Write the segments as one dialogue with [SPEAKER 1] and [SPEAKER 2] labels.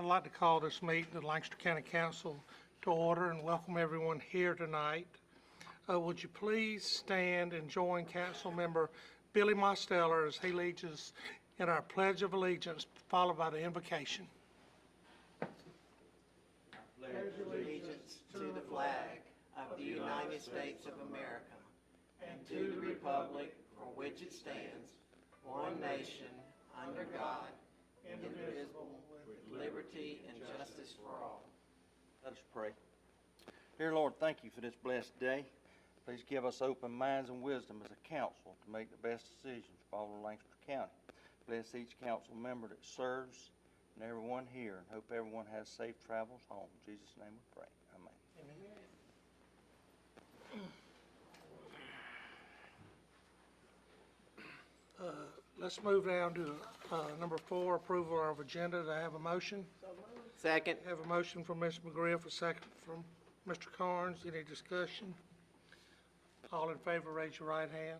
[SPEAKER 1] I'd like to call this meeting of the Lancaster County Council to order and welcome everyone here tonight. Would you please stand and join Council Member Billy Mosteller as he leads us in our Pledge of Allegiance, followed by the invocation.
[SPEAKER 2] Pledge allegiance to the flag of the United States of America and to the republic for which it stands, one nation, under God, indivisible, with liberty and justice for all.
[SPEAKER 3] Let us pray. Dear Lord, thank you for this blessed day. Please give us open minds and wisdom as a council to make the best decisions for all of Lancaster County. Bless each council member that serves and everyone here, and hope everyone has safe travels home. In Jesus' name we pray. Amen.
[SPEAKER 1] Let's move down to number 4, approval of agenda. Do I have a motion?
[SPEAKER 2] Second.
[SPEAKER 1] I have a motion from Ms. McGriff, a second from Mr. Carnes. Any discussion? All in favor, raise your right hand.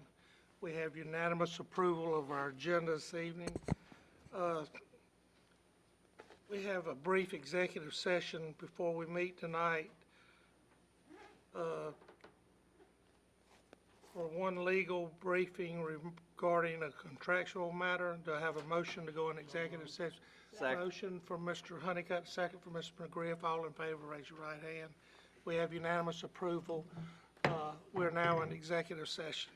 [SPEAKER 1] We have unanimous approval of our agenda this evening. We have a brief executive session before we meet tonight for one legal briefing regarding a contractual matter. Do I have a motion to go in executive session?
[SPEAKER 3] Second.
[SPEAKER 1] Motion from Mr. Honeycutt, second from Mr. McGriff. All in favor, raise your right hand. We have unanimous approval. We're now in executive session.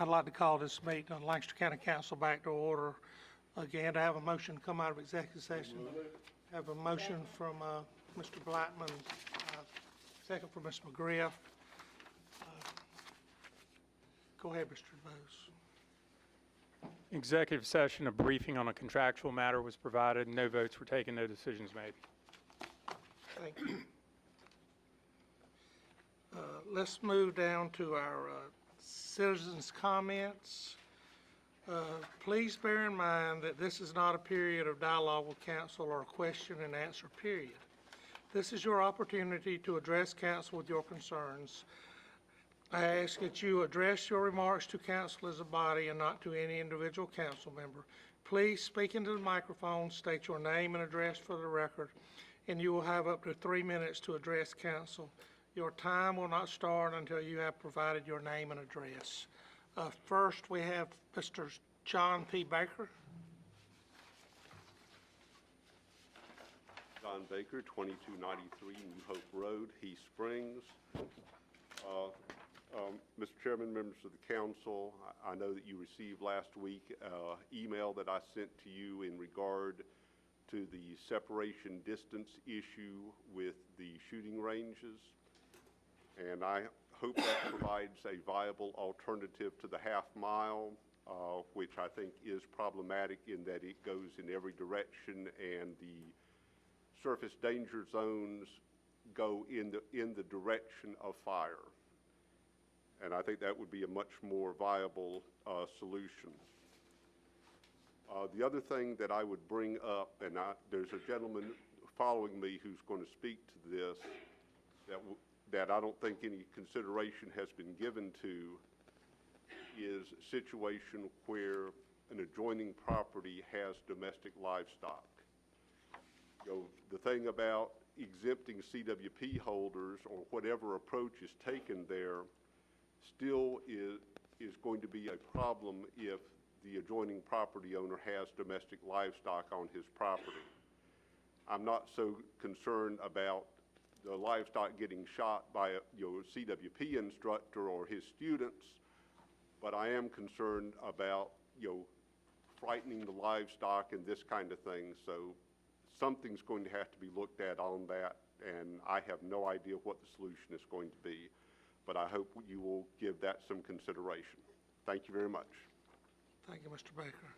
[SPEAKER 1] I'd like to call this meeting of Lancaster County Council back to order. Again, to have a motion to come out of executive session. Have a motion from Mr. Blackman, second from Ms. McGriff. Go ahead, Mr. Bose.
[SPEAKER 4] Executive session, a briefing on a contractual matter was provided. No votes were taken, no decisions made.
[SPEAKER 1] Thank you. Let's move down to our citizens' comments. Please bear in mind that this is not a period of dialogue with council or a question and answer period. This is your opportunity to address council with your concerns. I ask that you address your remarks to council as a body and not to any individual council member. Please speak into the microphone, state your name and address for the record, and you will have up to 3 minutes to address council. Your time will not start until you have provided your name and address. First, we have Mr. John P. Baker.
[SPEAKER 5] John Baker, 2293 New Hope Road, Heath Springs. Mr. Chairman, members of the council, I know that you received last week email that I sent to you in regard to the separation distance issue with the shooting ranges. And I hope that provides a viable alternative to the half mile, which I think is problematic in that it goes in every direction and the surface danger zones go in the direction of fire. And I think that would be a much more viable solution. The other thing that I would bring up, and there's a gentleman following me who's going to speak to this, that I don't think any consideration has been given to, is a situation where an adjoining property has domestic livestock. You know, the thing about exempting CWP holders or whatever approach is taken there still is going to be a problem if the adjoining property owner has domestic livestock on his property. I'm not so concerned about the livestock getting shot by a CWP instructor or his students, but I am concerned about frightening the livestock and this kind of thing. So something's going to have to be looked at on that, and I have no idea what the solution is going to be, but I hope you will give that some consideration. Thank you very much.
[SPEAKER 1] Thank you, Mr. Baker.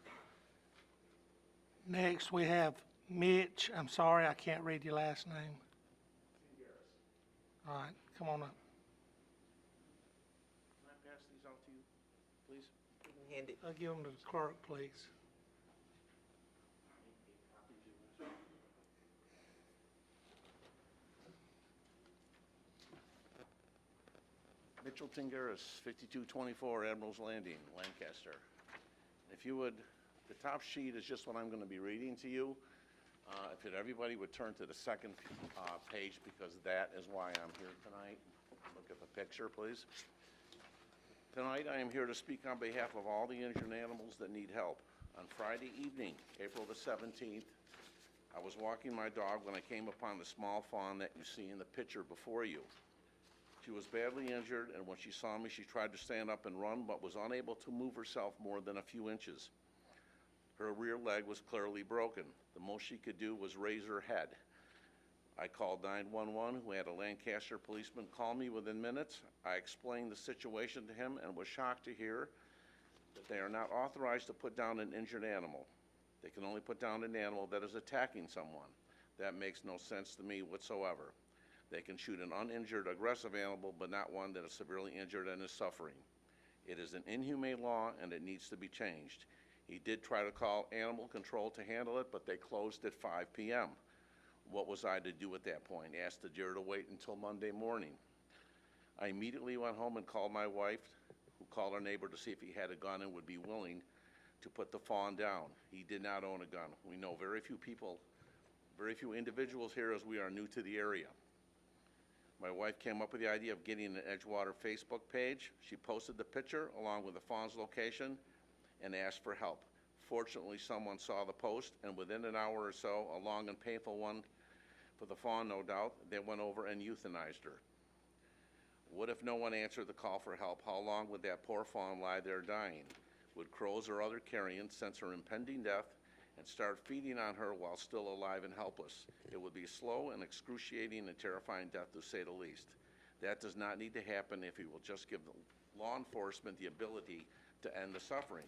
[SPEAKER 1] Next, we have Mitch. I'm sorry, I can't read your last name. All right, come on up.
[SPEAKER 6] Can I pass these out to you, please?
[SPEAKER 2] You can hand it.
[SPEAKER 1] I'll give them to the clerk, please.
[SPEAKER 6] Mitchell Tingaris, 5224 Admiral's Landing, Lancaster. If you would, the top sheet is just what I'm going to be reading to you. If everybody would turn to the second page, because that is why I'm here tonight. Look at the picture, please. Tonight, I am here to speak on behalf of all the injured animals that need help. On Friday evening, April the 17th, I was walking my dog when I came upon the small fawn that you see in the picture before you. She was badly injured, and when she saw me, she tried to stand up and run, but was unable to move herself more than a few inches. Her rear leg was clearly broken. The most she could do was raise her head. I called 911, who had a Lancaster policeman call me within minutes. I explained the situation to him and was shocked to hear that they are not authorized to put down an injured animal. They can only put down an animal that is attacking someone. That makes no sense to me whatsoever. They can shoot an uninjured, aggressive animal, but not one that is severely injured and is suffering. It is an inhumane law, and it needs to be changed. He did try to call animal control to handle it, but they closed at 5 p.m. What was I to do at that point? Asked the dealer to wait until Monday morning. I immediately went home and called my wife, who called our neighbor to see if he had a gun and would be willing to put the fawn down. He did not own a gun. We know very few individuals here, as we are new to the area. My wife came up with the idea of getting an Edgewater Facebook page. She posted the picture along with the fawn's location and asked for help. Fortunately, someone saw the post, and within an hour or so, a long and painful one for the fawn, no doubt, they went over and euthanized her. What if no one answered the call for help? How long would that poor fawn lie there dying? Would crows or other carrion sense her impending death and start feeding on her while still alive and helpless? It would be slow and excruciating and terrifying death, to say the least. That does not need to happen if we will just give law enforcement the ability to end the suffering.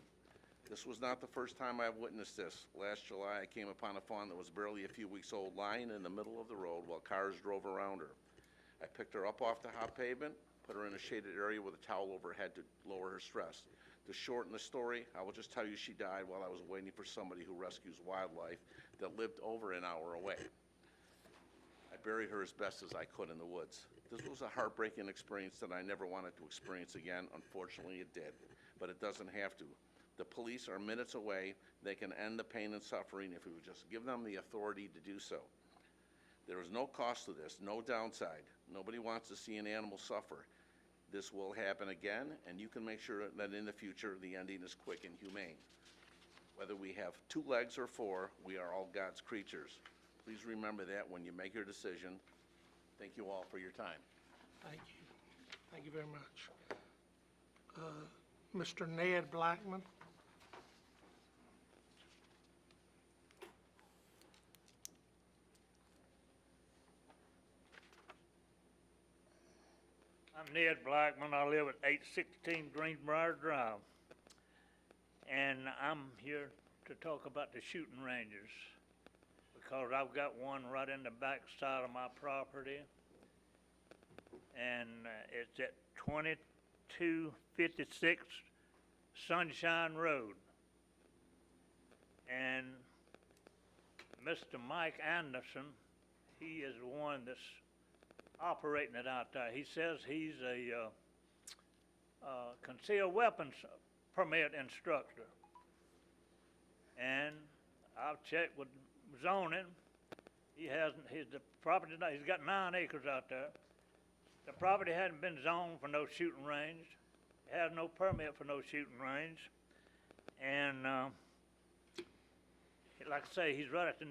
[SPEAKER 6] This was not the first time I've witnessed this. Last July, I came upon a fawn that was barely a few weeks old lying in the middle of the road while cars drove around her. I picked her up off the hot pavement, put her in a shaded area with a towel over her head to lower her stress. To shorten the story, I will just tell you she died while I was waiting for somebody who rescues wildlife that lived over an hour away. I buried her as best as I could in the woods. This was a heartbreaking experience that I never wanted to experience again. Unfortunately, it did, but it doesn't have to. The police are minutes away. They can end the pain and suffering if we would just give them the authority to do so. There is no cost to this, no downside. Nobody wants to see an animal suffer. This will happen again, and you can make sure that in the future the ending is quick and humane. Whether we have 2 legs or 4, we are all God's creatures. Please remember that when you make your decision. Thank you all for your time.
[SPEAKER 1] Thank you. Thank you very much. Mr. Ned Blackman.
[SPEAKER 7] I'm Ned Blackman. I live at 816 Greenbrier Drive. And I'm here to talk about the shooting ranges because I've got one right in the back side of my property. And it's at 2256 Sunshine Road. And Mr. Mike Anderson, he is the one that's operating it out there. He says he's a concealed weapons permit instructor. And I've checked with zoning. He hasn't, the property, he's got 9 acres out there. The property hadn't been zoned for no shooting range. It has no permit for no shooting range. And like I say, he's right at the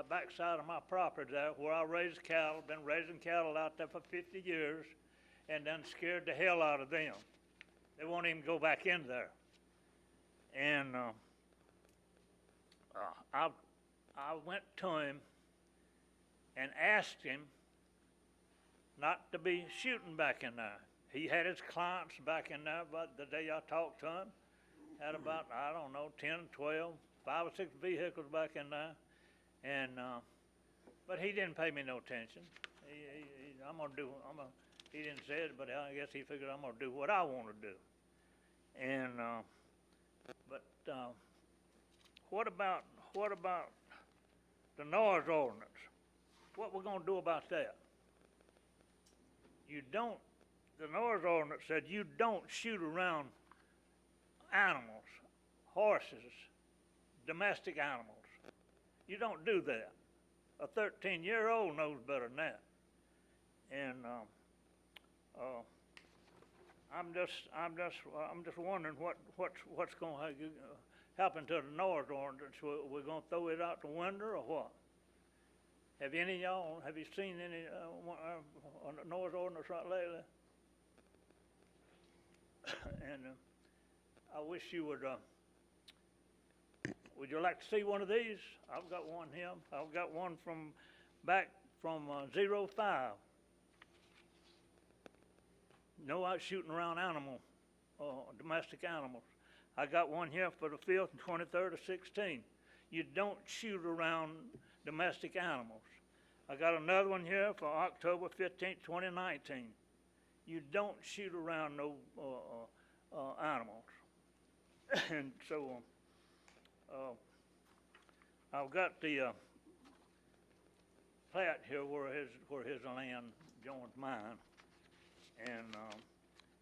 [SPEAKER 7] backside of my property there where I raise cattle. Been raising cattle out there for 50 years and then scared the hell out of them. They won't even go back in there. And I went to him and asked him not to be shooting back in there. He had his clients back in there, but the day I talked to him, had about, I don't know, 10, 12, 5 or 6 vehicles back in there. And, but he didn't pay me no attention. He didn't say it, but I guess he figured I'm gonna do what I want to do. And, what about the noise ordinance? What we're gonna do about that? The noise ordinance said you don't shoot around animals, horses, domestic animals. You don't do that. A 13-year-old knows better than that. And I'm just wondering what's going to happen to the noise ordinance. We're going to throw it out the window or what? Have any of y'all, have you seen any noise ordinance right lately? And I wish you would you like to see one of these? I've got one here. I've got one from back from 05. No out shooting around domestic animals. I got one here for the 5th and 23rd of 16. You don't shoot around domestic animals. I got another one here for October 15th, 2019. You don't shoot around no animals. And so I've got the plat here where his land joins mine, and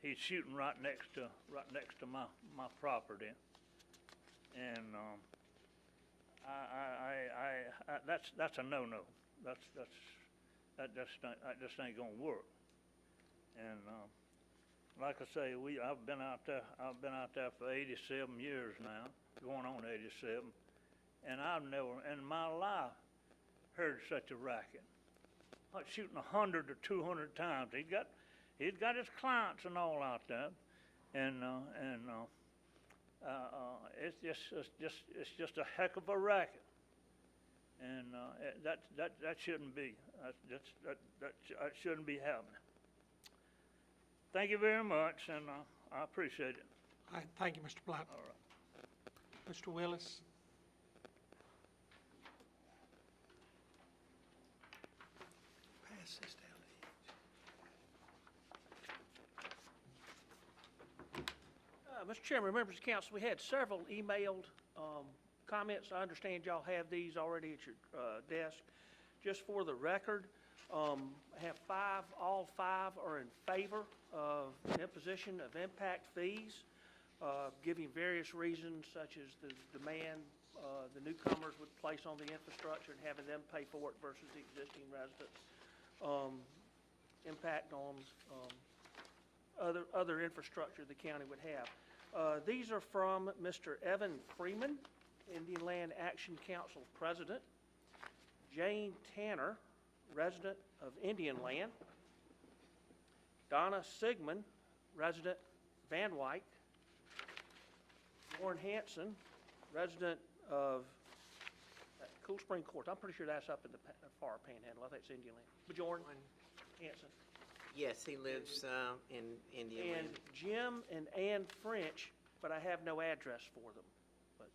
[SPEAKER 7] he's shooting right next to my property, and that's a no-no. That just ain't gonna work. And like I say, I've been out there for 87 years now, going on 87, and I've never in my life heard such a racket. Like shooting 100 or 200 times. He's got his clients and all out there, and it's just a heck of a racket, and that shouldn't be. That shouldn't be happening. Thank you very much, and I appreciate it.
[SPEAKER 1] All right, thank you, Mr. Black.
[SPEAKER 7] All right.
[SPEAKER 1] Mr. Willis? Pass this down to you.
[SPEAKER 8] Mr. Chairman, members of the council, we had several emailed comments. I understand y'all have these already at your desk. Just for the record, I have all five are in favor of imposition of impact fees, giving various reasons such as the demand the newcomers would place on the infrastructure and having them pay for it versus the existing residents, impact on other infrastructure the county would have. These are from Mr. Evan Freeman, Indian Land Action Council President, Jane Tanner, resident of Indian Land, Donna Sigmund, resident Van Wyck, Warren Hanson, resident of Cool Spring Court. I'm pretty sure that's up in the far panhandle. I think it's Indian Land. Bjorn Hanson.
[SPEAKER 2] Yes, he lives in Indian
[SPEAKER 8] And
[SPEAKER 2] Land.
[SPEAKER 8] Jim and Ann French, but I have no address for them. But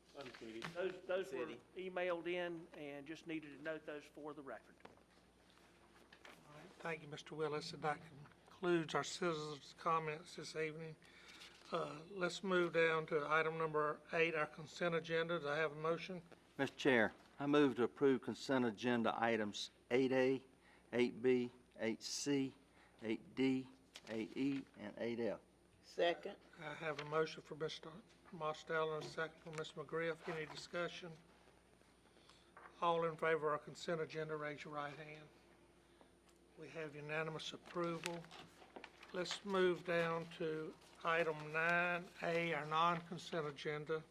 [SPEAKER 8] those were
[SPEAKER 2] City.
[SPEAKER 8] emailed in and just needed to note those for the record.
[SPEAKER 1] All right, thank you, Mr. Willis, and that concludes our citizens' comments this evening. Let's move down to item number 8, our consent agenda. Do I have a motion?
[SPEAKER 3] Mr. Chair, I move to approve consent agenda items 8A, 8B, 8C, 8D, 8E, and 8F.
[SPEAKER 2] Second.
[SPEAKER 1] I have a motion for Mr. Mostello and a second for Ms. McGriff. Any discussion? All in favor of consent agenda, raise your right hand. We have unanimous approval. Let's move down to item 9A, our non-consent agenda.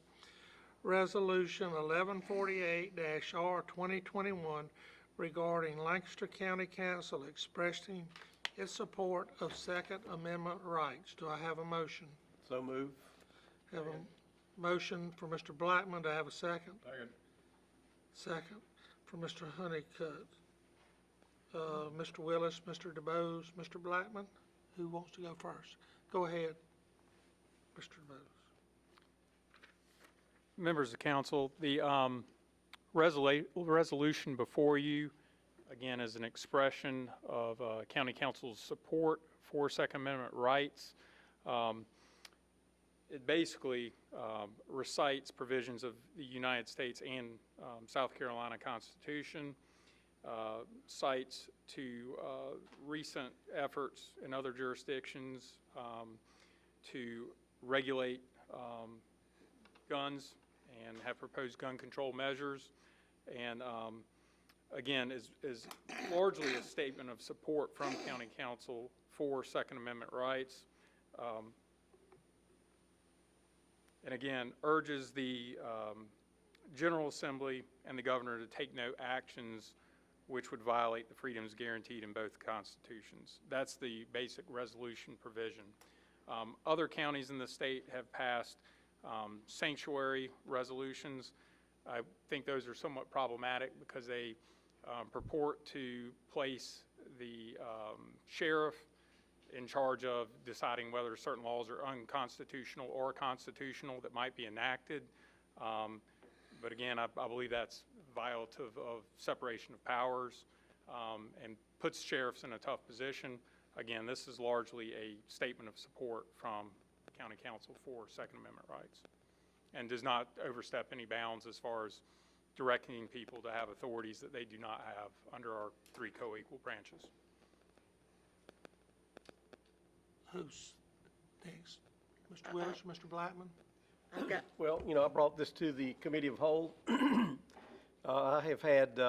[SPEAKER 1] Resolution 1148-R 2021 regarding Lancaster County Council expressing its support of Second Amendment rights. Do I have a motion?
[SPEAKER 9] So move.
[SPEAKER 1] Have a motion for Mr. Blackman. Do I have a second?
[SPEAKER 9] Second.
[SPEAKER 1] Second for Mr. Honeycutt. Mr. Willis, Mr. DeBose, Mr. Blackman, who wants to go first? Go ahead, Mr. DeBose.
[SPEAKER 4] Members of council, the resolution before you, again, is an expression of county council's support for Second Amendment rights. It basically recites provisions of the United States and South Carolina Constitution, cites to recent efforts in other jurisdictions to regulate guns and have proposed gun control measures, and again is largely a statement of support from county council for Second Amendment rights, and again urges the General Assembly and the governor to take no actions which would violate the freedoms guaranteed in both constitutions. That's the basic resolution provision. Other counties in the state have passed sanctuary resolutions. I think those are somewhat problematic because they purport to place the sheriff in charge of deciding whether certain laws are unconstitutional or constitutional that might be enacted. But again, I believe that's violative of separation of powers and puts sheriffs in a tough position. Again, this is largely a statement of support from county council for Second Amendment rights and does not overstep any bounds as far as directing people to have authorities that they do not have under our 3 co-equal branches.
[SPEAKER 1] Who's next? Mr. Willis or Mr. Blackman?
[SPEAKER 2] Okay.
[SPEAKER 9] Well, you know, I brought this to the committee of whole. I have had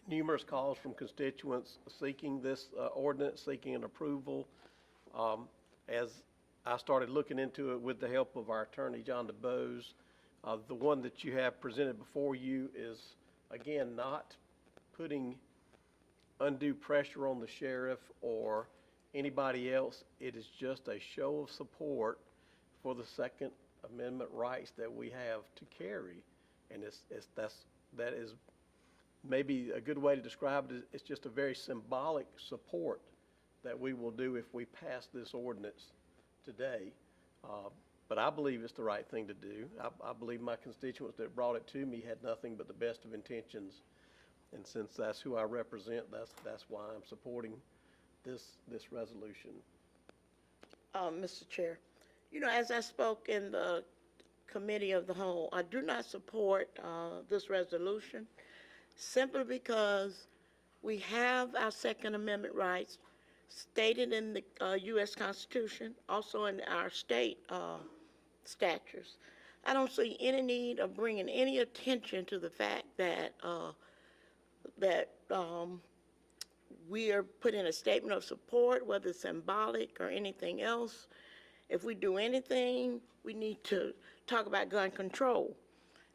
[SPEAKER 9] numerous calls from constituents seeking this ordinance, seeking an approval. As I started looking into it with the help of our attorney, John DeBose, the one that you have presented before you is, again, not putting undue pressure on the sheriff or anybody else. It is just a show of support for the Second Amendment rights that we have to carry. And that is maybe a good way to describe it. It's just a very symbolic support that we will do if we pass this ordinance today. But I believe it's the right thing to do. I believe my constituents that brought it to me had nothing but the best of intentions. And since that's who I represent, that's why I'm supporting this resolution.
[SPEAKER 10] Mr. Chair, you know, as I spoke in the Committee of the Whole, I do not support this resolution simply because we have our Second Amendment rights stated in the U.S. Constitution, also in our state statutes. I don't see any need of bringing any attention to the fact that we are putting a statement of support, whether it's symbolic or anything else. If we do anything, we need to talk about gun control.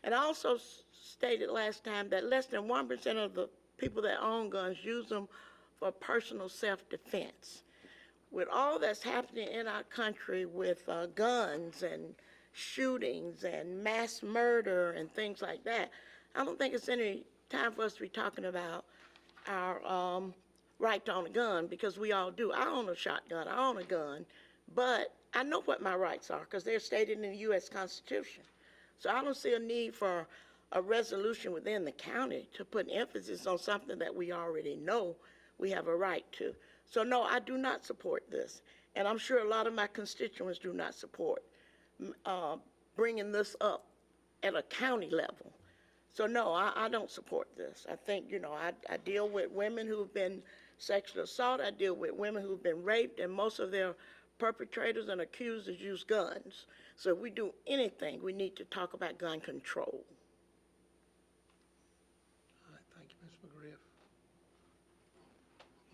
[SPEAKER 10] And I also stated last time that less than 1% of the people that own guns use them for personal self-defense. With all that's happening in our country with guns and shootings and mass murder and things like that, I don't think it's any time for us to be talking about our right to own a gun, because we all do. I own a shotgun, I own a gun, but I know what my rights are because they're stated in the U.S. Constitution. So I don't see a need for a resolution within the county to put emphasis on something that we already know we have a right to. So no, I do not support this. And I'm sure a lot of my constituents do not support bringing this up at a county level. So no, I don't support this. I think, you know, I deal with women who've been sexually assaulted. I deal with women who've been raped, and most of their perpetrators and accusers use guns. So if we do anything, we need to talk about gun control.
[SPEAKER 1] All right, thank you, Ms. McGriff.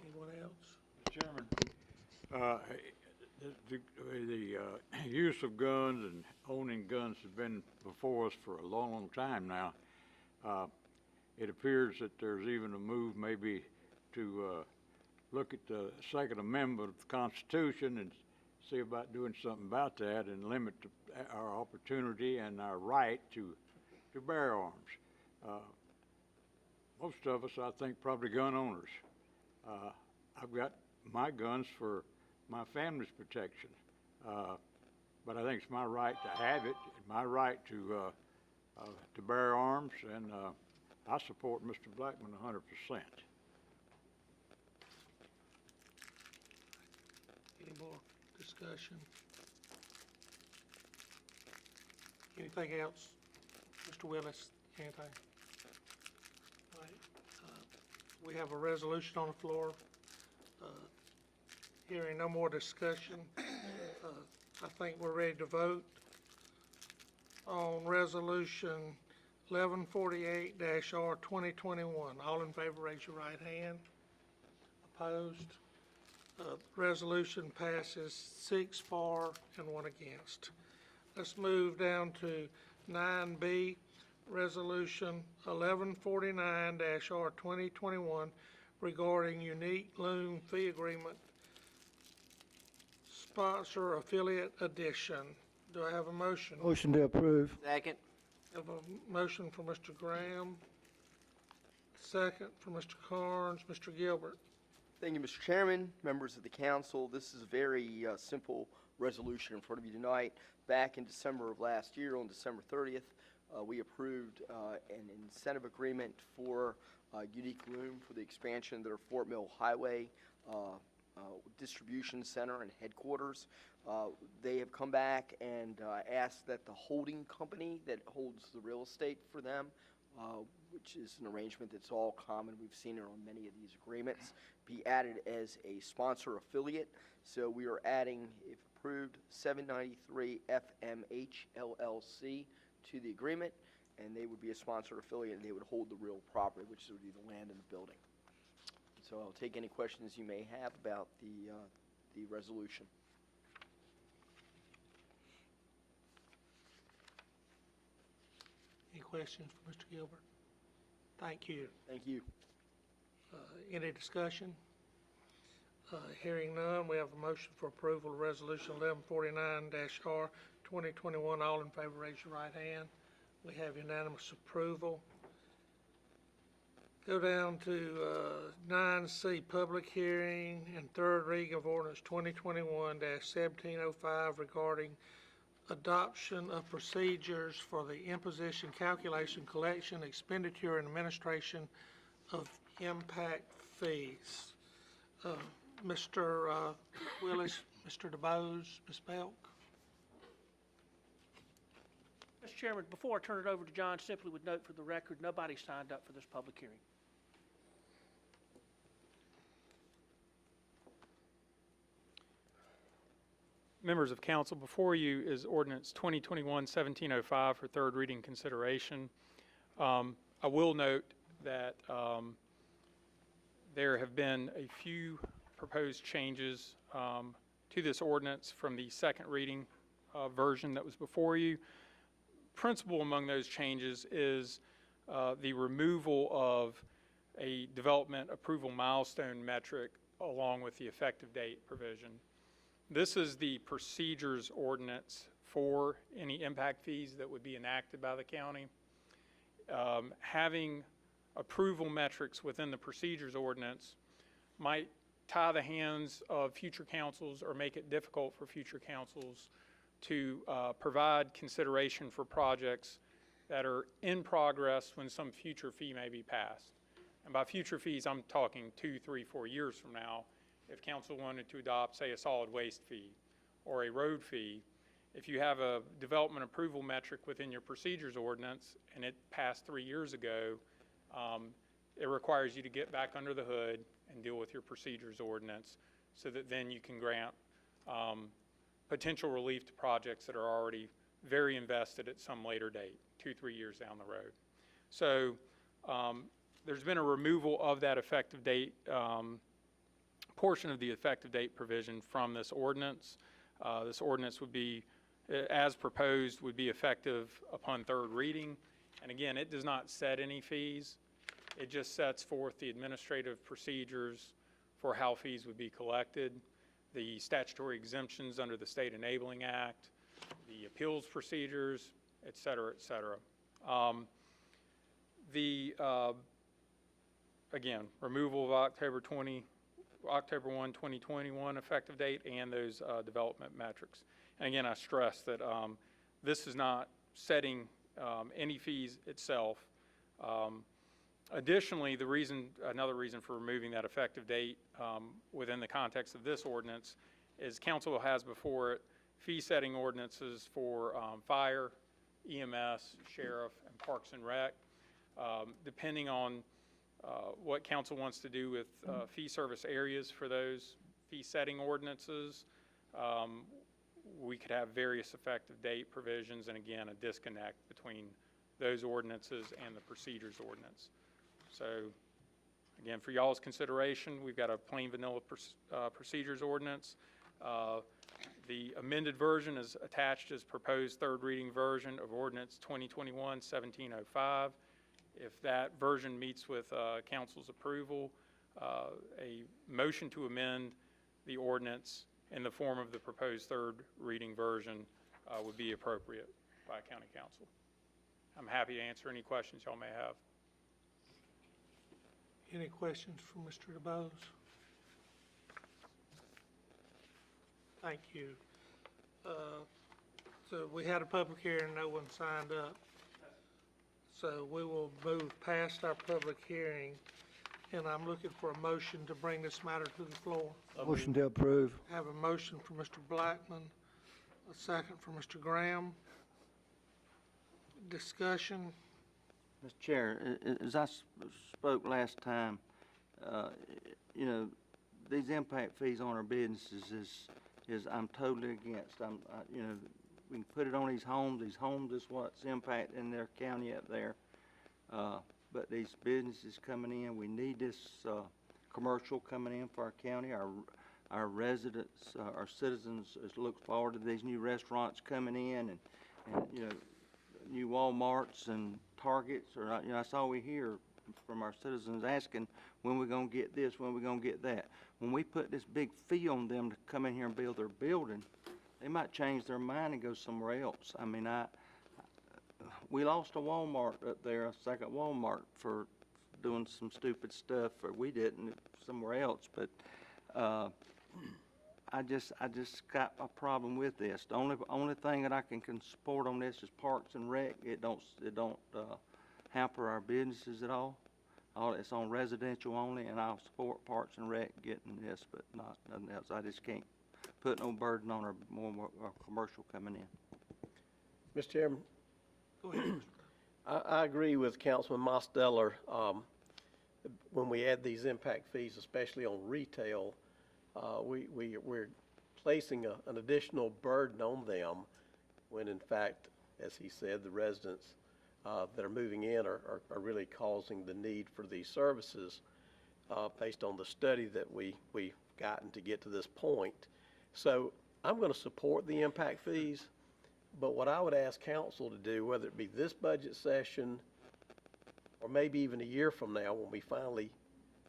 [SPEAKER 1] Anyone else?
[SPEAKER 11] Chairman, the use of guns and owning guns has been before us for a long, long time now. It appears that there's even a move maybe to look at the Second Amendment of the Constitution and see about doing something about that and limit our opportunity and our right to bear arms. Most of us, I think, probably gun owners. I've got my guns for my family's protection, but I think it's my right to have it, my right to bear arms, and I support Mr. Blackman 100%.
[SPEAKER 1] Any more discussion? Anything else? Mr. Willis, anything? All right, we have a resolution on the floor. Hearing no more discussion, I think we're ready to vote on resolution 1148-R 2021. All in favor, raise your right hand. Opposed? Resolution passes 6 for and 1 against. Let's move down to 9B, resolution 1149-R 2021 regarding unique loan fee agreement sponsor affiliate addition. Do I have a motion?
[SPEAKER 12] Motion to approve.
[SPEAKER 2] Second.
[SPEAKER 1] Have a motion from Mr. Graham, second from Mr. Carnes. Mr. Gilbert.
[SPEAKER 13] Thank you, Mr. Chairman, members of the council. This is a very simple resolution in front of you tonight. Back in December of last year, on December 30th, we approved an incentive agreement for Unique Loom for the expansion of their Fort Mill Highway distribution center and headquarters. They have come back and asked that the holding company that holds the real estate for them, which is an arrangement that's all common, we've seen it on many of these agreements, be added as a sponsor affiliate. So we are adding, if approved, 793 FMH LLC to the agreement, and they would be a sponsor affiliate, and they would hold the real property, which would be the land and the building. So I'll take any questions you may have about the resolution.
[SPEAKER 1] Any questions for Mr. Gilbert? Thank you.
[SPEAKER 13] Thank you.
[SPEAKER 1] Any discussion? Hearing none, we have a motion for approval of Resolution 1149-R 2021. All in favor, raise your right hand. We have unanimous approval. Go down to 9C, public hearing and third reading of ordinance 2021-1705 regarding adoption of procedures for the imposition, calculation, collection, expenditure, and administration of impact fees. Mr. Willis, Mr. DeBose, Ms. Belk.
[SPEAKER 8] Mr. Chairman, before I turn it over to John, simply would note for the record, nobody signed up for this public hearing.
[SPEAKER 4] Members of council, before you is ordinance 2021-1705 for third reading consideration. I will note that there have been a few proposed changes to this ordinance from the second reading version that was before you. Principal among those changes is the removal of a development approval milestone metric along with the effective date provision. This is the procedures ordinance for any impact fees that would be enacted by the county. Having approval metrics within the procedures ordinance might tie the hands of future councils or make it difficult for future councils to provide consideration for projects that are in progress when some future fee may be passed. And by future fees, I'm talking 2, 3, 4 years from now. If council wanted to adopt, say, a solid waste fee or a road fee, if you have a development approval metric within your procedures ordinance and it passed 3 years ago, it requires you to get back under the hood and deal with your procedures ordinance so that then you can grant potential relief to projects that are already very invested at some later date, 2, 3 years down the road. So there's been a removal of that effective date portion of the effective date provision from this ordinance. This ordinance would be, as proposed, would be effective upon third reading. And again, it does not set any fees. It just sets forth the administrative procedures for how fees would be collected, the statutory exemptions under the State Enabling Act, the appeals procedures, et cetera, et cetera. Again, removal of October 1, 2021 effective date and those development metrics. And again, I stress that this is not setting any fees itself. Additionally, another reason for removing that effective date within the context of this ordinance is council has before it fee setting ordinances for fire, EMS, sheriff, and Parks and Rec. Depending on what council wants to do with fee service areas for those fee setting ordinances, we could have various effective date provisions and again a disconnect between those ordinances and the procedures ordinance. So again, for y'all's consideration, we've got a plain vanilla procedures ordinance. The amended version is attached as proposed third reading version of ordinance 2021-1705. If that version meets with council's approval, a motion to amend the ordinance in the form of the proposed third reading version would be appropriate by county council. I'm happy to answer any questions y'all may have.
[SPEAKER 1] Any questions for Mr. DeBose? Thank you. So we had a public hearing, no one signed up. So we will move past our public hearing, and I'm looking for a motion to bring this matter to the floor.
[SPEAKER 12] Motion to approve.
[SPEAKER 1] I have a motion from Mr. Blackman, a second from Mr. Graham. Discussion.
[SPEAKER 3] Mr. Chair, as I spoke last time, you know, these impact fees on our businesses is I'm totally against. You know, we can put it on these homes. These homes is what's impacting their county up there. But these businesses coming in, we need this commercial coming in for our county. Our residents, our citizens look forward to these new restaurants coming in and you know, new Walmarts and Targets, or you know, that's all we hear from our citizens asking, when we gonna get this, when we gonna get that. When we put this big fee on them to come in here and build their building, they might change their mind and go somewhere else. I mean, we lost a Walmart up there, a second Walmart, for doing some stupid stuff, or we didn't, somewhere else, but, I just got a problem with this. The only thing that I can support on this is Parks and Rec. It don't hamper our businesses at all. It's on residential only, and I'll support Parks and Rec getting this, but not nothing else. I just can't put no burden on our commercial coming in.
[SPEAKER 9] Mr. Chairman,
[SPEAKER 1] Go ahead.
[SPEAKER 9] I agree with Councilman Mosteller. When we add these impact fees, especially on retail, we're placing an additional burden on them when in fact, as he said, the residents that are moving in are really causing the need for these services based on the study that we've gotten to get to this point. So I'm going to support the impact fees, but what I would ask council to do, whether it be this budget session or maybe even a year from now when we finally,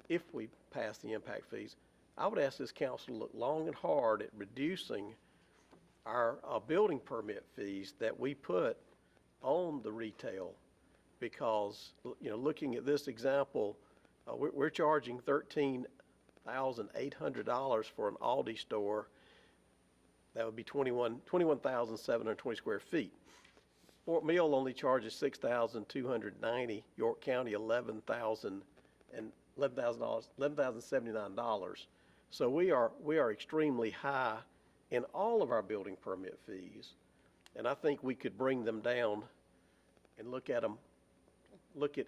[SPEAKER 9] if we pass the impact fees, I would ask this council to look long and hard at reducing our building permit fees that we put on the retail, because, you know, looking at this example, we're charging $13,800 for an Aldi store. That would be 21,720 square feet. Fort Mill only charges $6,290. York County $11,079. So we are extremely high in all of our building permit fees, and I think we could bring them down and look at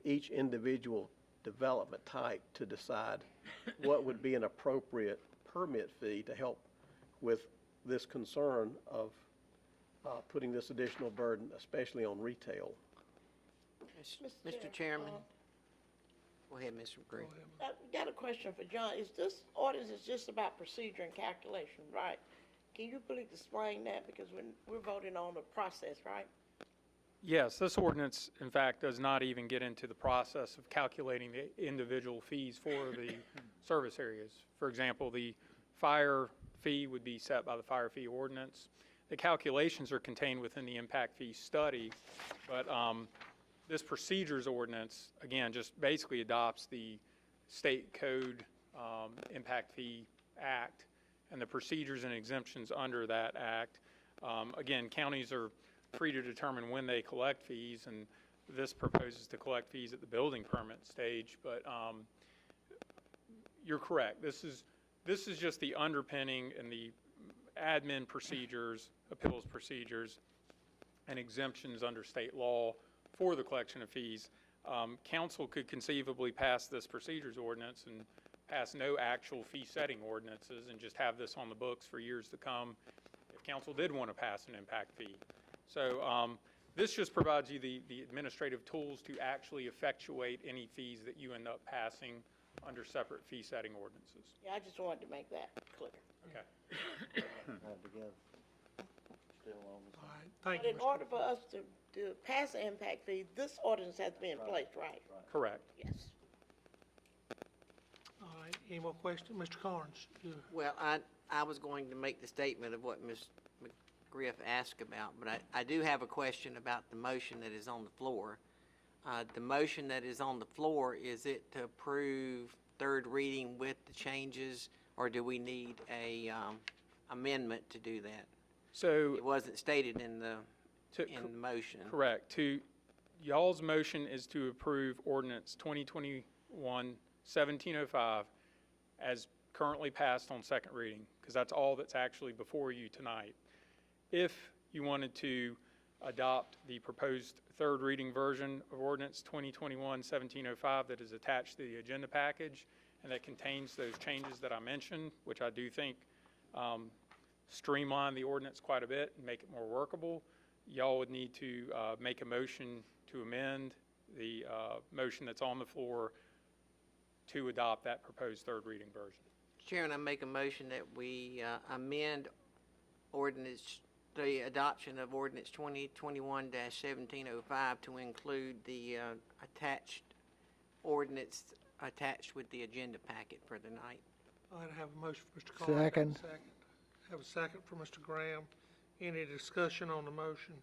[SPEAKER 9] each individual development type to decide what would be an appropriate permit fee to help with this concern of putting this additional burden, especially on retail.
[SPEAKER 2] Mr. Chairman? Go ahead, Mr. McGree.
[SPEAKER 10] I got a question for John. Is this ordinance is just about procedure and calculation, right? Can you please explain that? Because we're voting on the process, right?
[SPEAKER 4] Yes, this ordinance, in fact, does not even get into the process of calculating the individual fees for the service areas. For example, the fire fee would be set by the fire fee ordinance. The calculations are contained within the impact fee study, but this procedures ordinance, again, just basically adopts the state code impact fee act and the procedures and exemptions under that act. Again, counties are free to determine when they collect fees, and this proposes to collect fees at the building permit stage, but you're correct. This is just the underpinning and the admin procedures, appeals procedures, and exemptions under state law for the collection of fees. Council could conceivably pass this procedures ordinance and pass no actual fee setting ordinances and just have this on the books for years to come if council did want to pass an impact fee. So this just provides you the administrative tools to actually effectuate any fees that you end up passing under separate fee setting ordinances.
[SPEAKER 10] Yeah, I just wanted to make that clear.
[SPEAKER 4] Okay.
[SPEAKER 1] All right, thank
[SPEAKER 10] But
[SPEAKER 1] you,
[SPEAKER 10] in
[SPEAKER 1] Mr.
[SPEAKER 10] order for us to pass the impact fee, this ordinance has to be in place, right?
[SPEAKER 4] Correct.
[SPEAKER 10] Yes.
[SPEAKER 1] All right, any more questions? Mr. Carnes?
[SPEAKER 2] Well, I was going to make the statement of what Ms. McGriff asked about, but I do have a question about the motion that is on the floor. The motion that is on the floor, is it to approve third reading with the changes, or do we need a amendment to do that?
[SPEAKER 4] So
[SPEAKER 2] It wasn't stated in the motion.
[SPEAKER 4] correct. Y'all's motion is to approve ordinance 2021-1705 as currently passed on second reading, because that's all that's actually before you tonight. If you wanted to adopt the proposed third reading version of ordinance 2021-1705 that is attached to the agenda package and that contains those changes that I mentioned, which I do think streamline the ordinance quite a bit and make it more workable, y'all would need to make a motion to amend the motion that's on the floor to adopt that proposed third reading version.
[SPEAKER 2] Chairman, I make a motion that we amend the adoption of ordinance 2021-1705 to include the attached ordinance attached with the agenda packet for the night.
[SPEAKER 1] All right, I have a motion for Mr. Carr.
[SPEAKER 12] Second.
[SPEAKER 1] Have a second for Mr. Graham. Any discussion on the motion,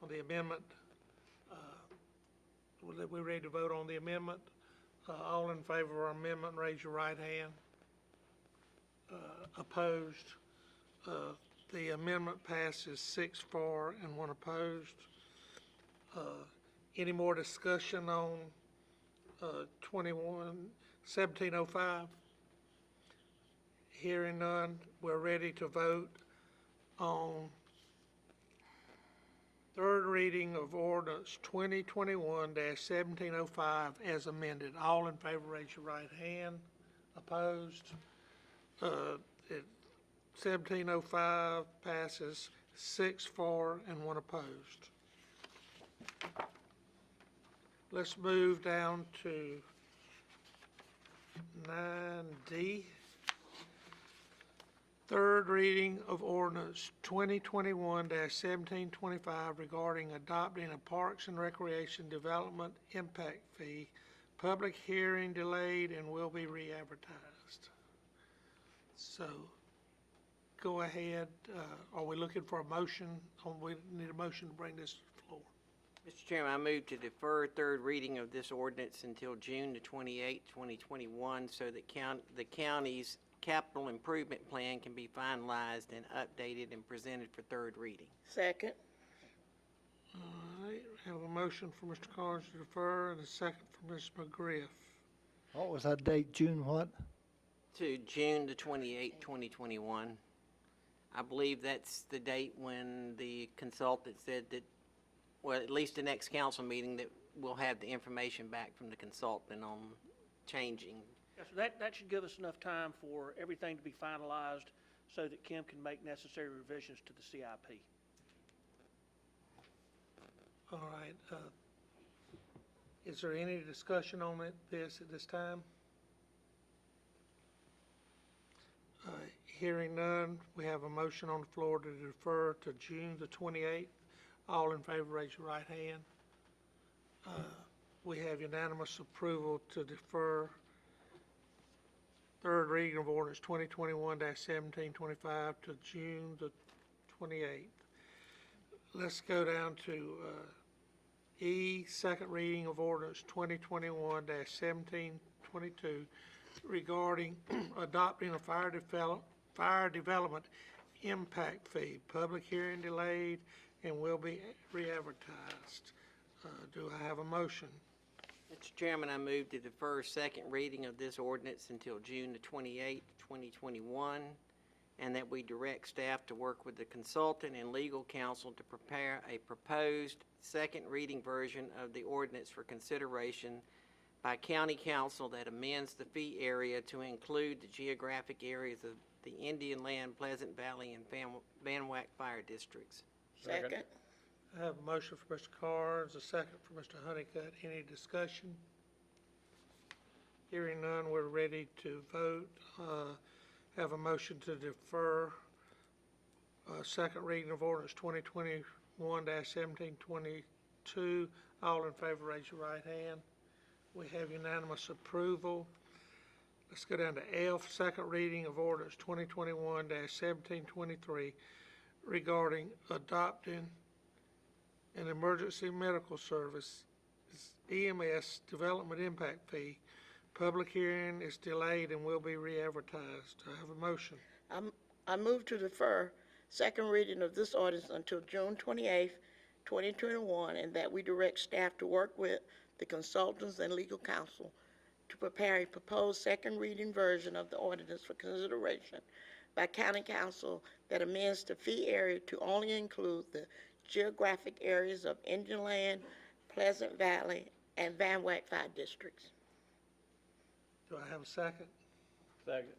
[SPEAKER 1] on the amendment? We're ready to vote on the amendment. All in favor of our amendment, raise your right hand. Opposed? The amendment passes 6 for and 1 opposed. Any more discussion on 1705? Hearing none, we're ready to vote on third reading of ordinance 2021-1705 as amended. All in favor, raise your right hand. Opposed? 1705 passes 6 for and 1 opposed. Let's move down to 9D. Third reading of ordinance 2021-1725 regarding adopting a Parks and Recreation Development Impact Fee. Public hearing delayed and will be re-advertised. So, go ahead. Are we looking for a motion? We need a motion to bring this to the floor.
[SPEAKER 2] Mr. Chairman, I move to defer third reading of this ordinance until June the 28th, 2021, so that the county's capital improvement plan can be finalized and updated and presented for third reading.
[SPEAKER 10] Second.
[SPEAKER 1] All right, have a motion for Mr. Collins to defer and a second for Ms. McGriff.
[SPEAKER 12] What was that date, June what?
[SPEAKER 2] To June the 28th, 2021. I believe that's the date when the consultant said that, well, at least the next council meeting, that we'll have the information back from the consultant on changing.
[SPEAKER 8] Yes, sir, that should give us enough time for everything to be finalized so that Kim can make necessary revisions to the CIP.
[SPEAKER 1] All right, is there any discussion on this at this time? Hearing none, we have a motion on the floor to defer to June the 28th. All in favor, raise your right hand. We have unanimous approval to defer third reading of ordinance 2021-1725 to June the 28th. Let's go down to E, second reading of ordinance 2021-1722 regarding adopting a fire development impact fee. Public hearing delayed and will be re-advertised. Do I have a motion?
[SPEAKER 2] Mr. Chairman, I move to defer second reading of this ordinance until June the 28th, 2021, and that we direct staff to work with the consultant and legal counsel to prepare a proposed second reading version of the ordinance for consideration by County Council that amends the fee area to include the geographic areas of the Indian Land, Pleasant Valley, and Van Wyck fire districts.
[SPEAKER 10] Second.
[SPEAKER 1] I have a motion for Mr. Carnes, a second for Mr. Honeycutt. Any discussion? Hearing none, we're ready to vote. Have a motion to defer second reading of ordinance 2021-1722. All in favor, raise your right hand. We have unanimous approval. Let's go down to F, second reading of ordinance 2021-1723 regarding adopting an emergency medical service EMS development impact fee. Public hearing is delayed and will be re-advertised. I have a motion.
[SPEAKER 10] I move to defer second reading of this ordinance until June 28th, 2021, and that we direct staff to work with the consultants and legal counsel to prepare a proposed second reading version of the ordinance for consideration by County Council that amends the fee area to only include the geographic areas of Indian Land, Pleasant Valley, and Van Wyck fire districts.
[SPEAKER 1] Do I have a second?
[SPEAKER 9] Second.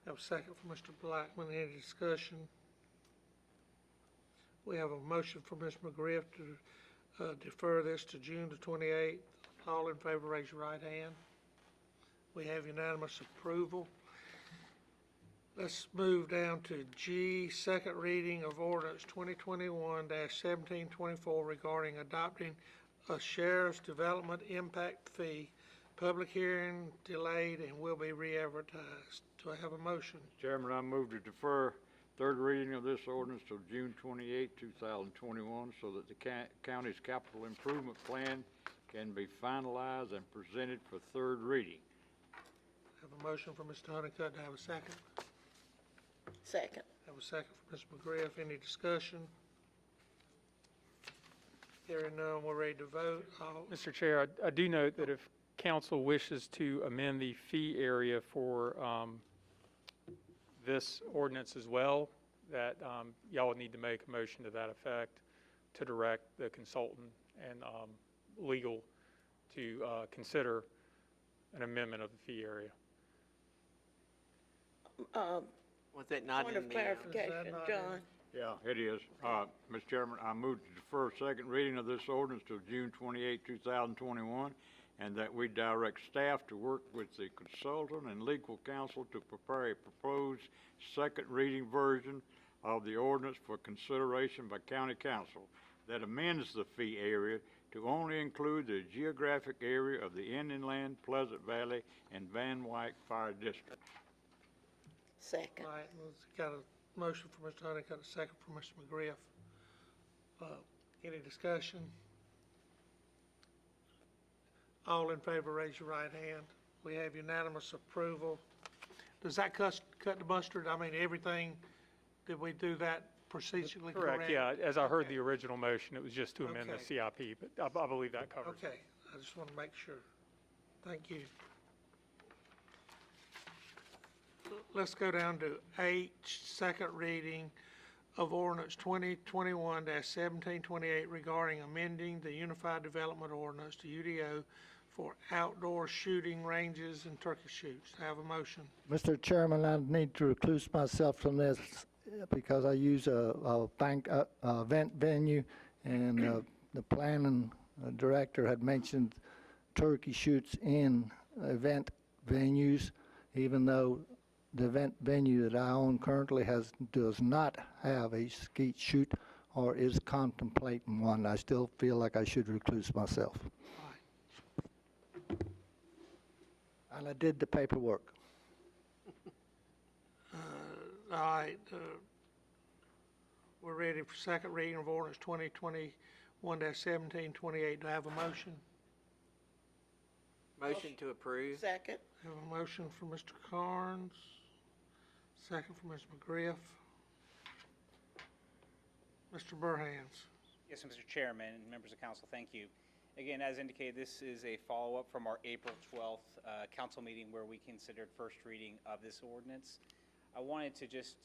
[SPEAKER 1] I have a second for Mr. Blackman. Any discussion? We have a motion for Ms. McGriff to defer this to June the 28th. All in favor, raise your right hand. We have unanimous approval. Let's move down to G, second reading of ordinance 2021-1724 regarding adopting a sheriff's development impact fee. Public hearing delayed and will be re-advertised. Do I have a motion?
[SPEAKER 11] Chairman, I move to defer third reading of this ordinance till June 28, 2021, so that the county's capital improvement plan can be finalized and presented for third reading.
[SPEAKER 1] Have a motion from Mr. Honeycutt. Do I have a second?
[SPEAKER 10] Second.
[SPEAKER 1] Have a second from Ms. McGriff. Any discussion? Hearing none, we're ready to vote. All,
[SPEAKER 4] Mr. Chair, I do note that if council wishes to amend the fee area for this ordinance as well, that y'all would need to make a motion to that effect to direct the consultant and legal to consider an amendment of the fee area.
[SPEAKER 2] Was that not
[SPEAKER 10] Point
[SPEAKER 2] in
[SPEAKER 10] of
[SPEAKER 2] the,
[SPEAKER 10] clarification, John.
[SPEAKER 11] Yeah, it is. Mr. Chairman, I move to defer second reading of this ordinance till June 28, 2021, and that we direct staff to work with the consultant and legal counsel to prepare a proposed second reading version of the ordinance for consideration by county council that amends the fee area to only include the geographic area of the Indian Land, Pleasant Valley, and Van Wyck Fire District.
[SPEAKER 10] Second.
[SPEAKER 1] right, we've got a motion from Mr. Honeycutt, a second from Mr. McGriff. Any discussion? All in favor, raise your right hand. We have unanimous approval. Does that cut the mustard? I mean, everything, did we do that procedurally correct?
[SPEAKER 4] Correct, yeah. As I heard
[SPEAKER 1] Okay.
[SPEAKER 4] the original motion, it was just to amend the
[SPEAKER 1] Okay.
[SPEAKER 4] CIP, but I believe that covers it.
[SPEAKER 1] Okay, I just want to make sure. Thank you. Let's go down to H, second reading of ordinance 2021-1728 regarding amending the Unified Development Ordinance to UDO for outdoor shooting ranges and turkey shoots. Have a motion.
[SPEAKER 12] Mr. Chairman, I need to recluse myself from this because I use a event venue, and the planning director had mentioned turkey shoots in event venues, even though the event venue that I own currently does not have a skeet shoot or is contemplating one. I still feel like I should recluse myself. And I did the paperwork.
[SPEAKER 1] All right, we're ready for second reading of ordinance 2021-1728. Do I have a motion?
[SPEAKER 2] motion to approve?
[SPEAKER 10] Second.
[SPEAKER 1] Have a motion from Mr. Carnes, second from Ms. McGriff. Mr. Burhans.
[SPEAKER 14] Yes, Mr. Chairman and members of council, thank you. Again, as indicated, this is a follow-up from our April 12th council meeting where we considered first reading of this ordinance. I wanted to just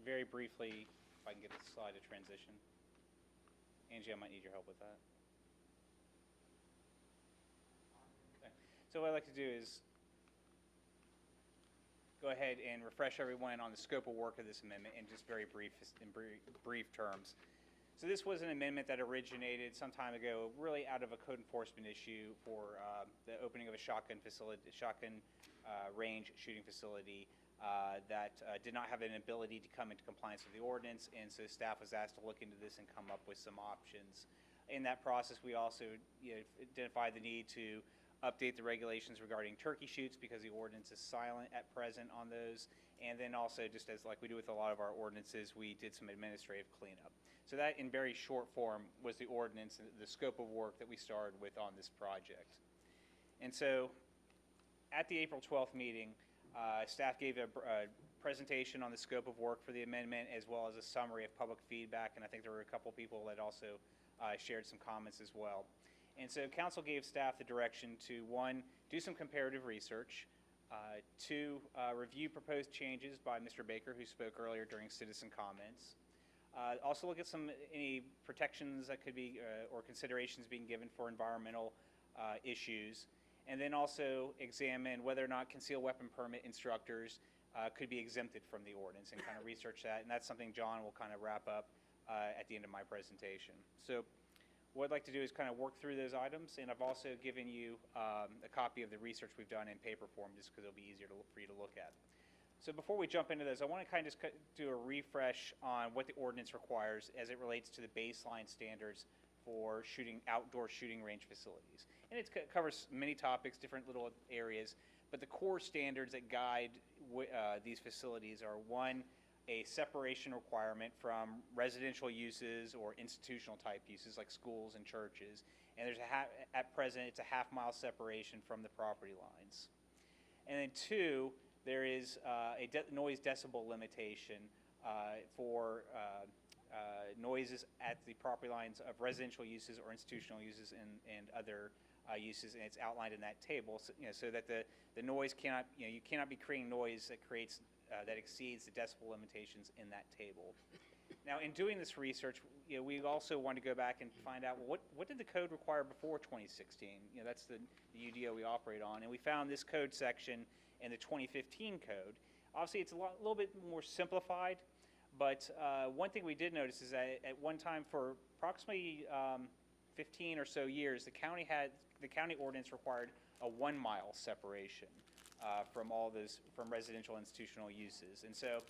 [SPEAKER 14] very briefly, if I can get the slide to transition. Angie, I might need your help with that. Okay. So what I'd like to do is go ahead and refresh everyone on the scope of work of this amendment in just very brief terms. So this was an amendment that originated some time ago, really out of a code enforcement issue for the opening of a shotgun range shooting facility that did not have an ability to come into compliance with the ordinance, and so staff was asked to look into this and come up with some options. In that process, we also identified the need to update the regulations regarding turkey shoots because the ordinance is silent at present on those, and then also, just as like we do with a lot of our ordinances, we did some administrative cleanup. So that, in very short form, was the ordinance and the scope of work that we started with on this project. And so, at the April 12th meeting, staff gave a presentation on the scope of work for the amendment, as well as a summary of public feedback, and I think there were a couple people that also shared some comments as well. And so council gave staff the direction to, one, do some comparative research, two, review proposed changes by Mr. Baker, who spoke earlier during citizen comments. Also look at any protections that could be, or considerations being given for environmental issues. And then also examine whether or not concealed weapon permit instructors could be exempted from the ordinance, and kind of research that. And that's something John will kind of wrap up at the end of my presentation. So what I'd like to do is kind of work through those items, and I've also given you a copy of the research we've done in paper form, just because it'll be easier for you to look at. So before we jump into those, I want to kind of just do a refresh on what the ordinance requires as it relates to the baseline standards for outdoor shooting range facilities. And it covers many topics, different little areas, but the core standards that guide these facilities are: one, a separation requirement from residential uses or institutional type uses like schools and churches. And there's at present, it's a half-mile separation from the property lines. And then two, there is a noise decibel limitation for noises at the property lines of residential uses or institutional uses and other uses, and it's outlined in that table, so, so that the noise cannot, you cannot be creating noise that creates that exceeds the decibel limitations in that table. Now, in doing this research, we also want to go back and find out, well, what did the code require before 2016? That's the UDO we operate on, and we found this code section in the 2015 code. Obviously, it's a little bit more simplified, but one thing we did notice is that at one time, for approximately 15 or so years, the county ordinance required a 1 mile separation from residential institutional uses. And so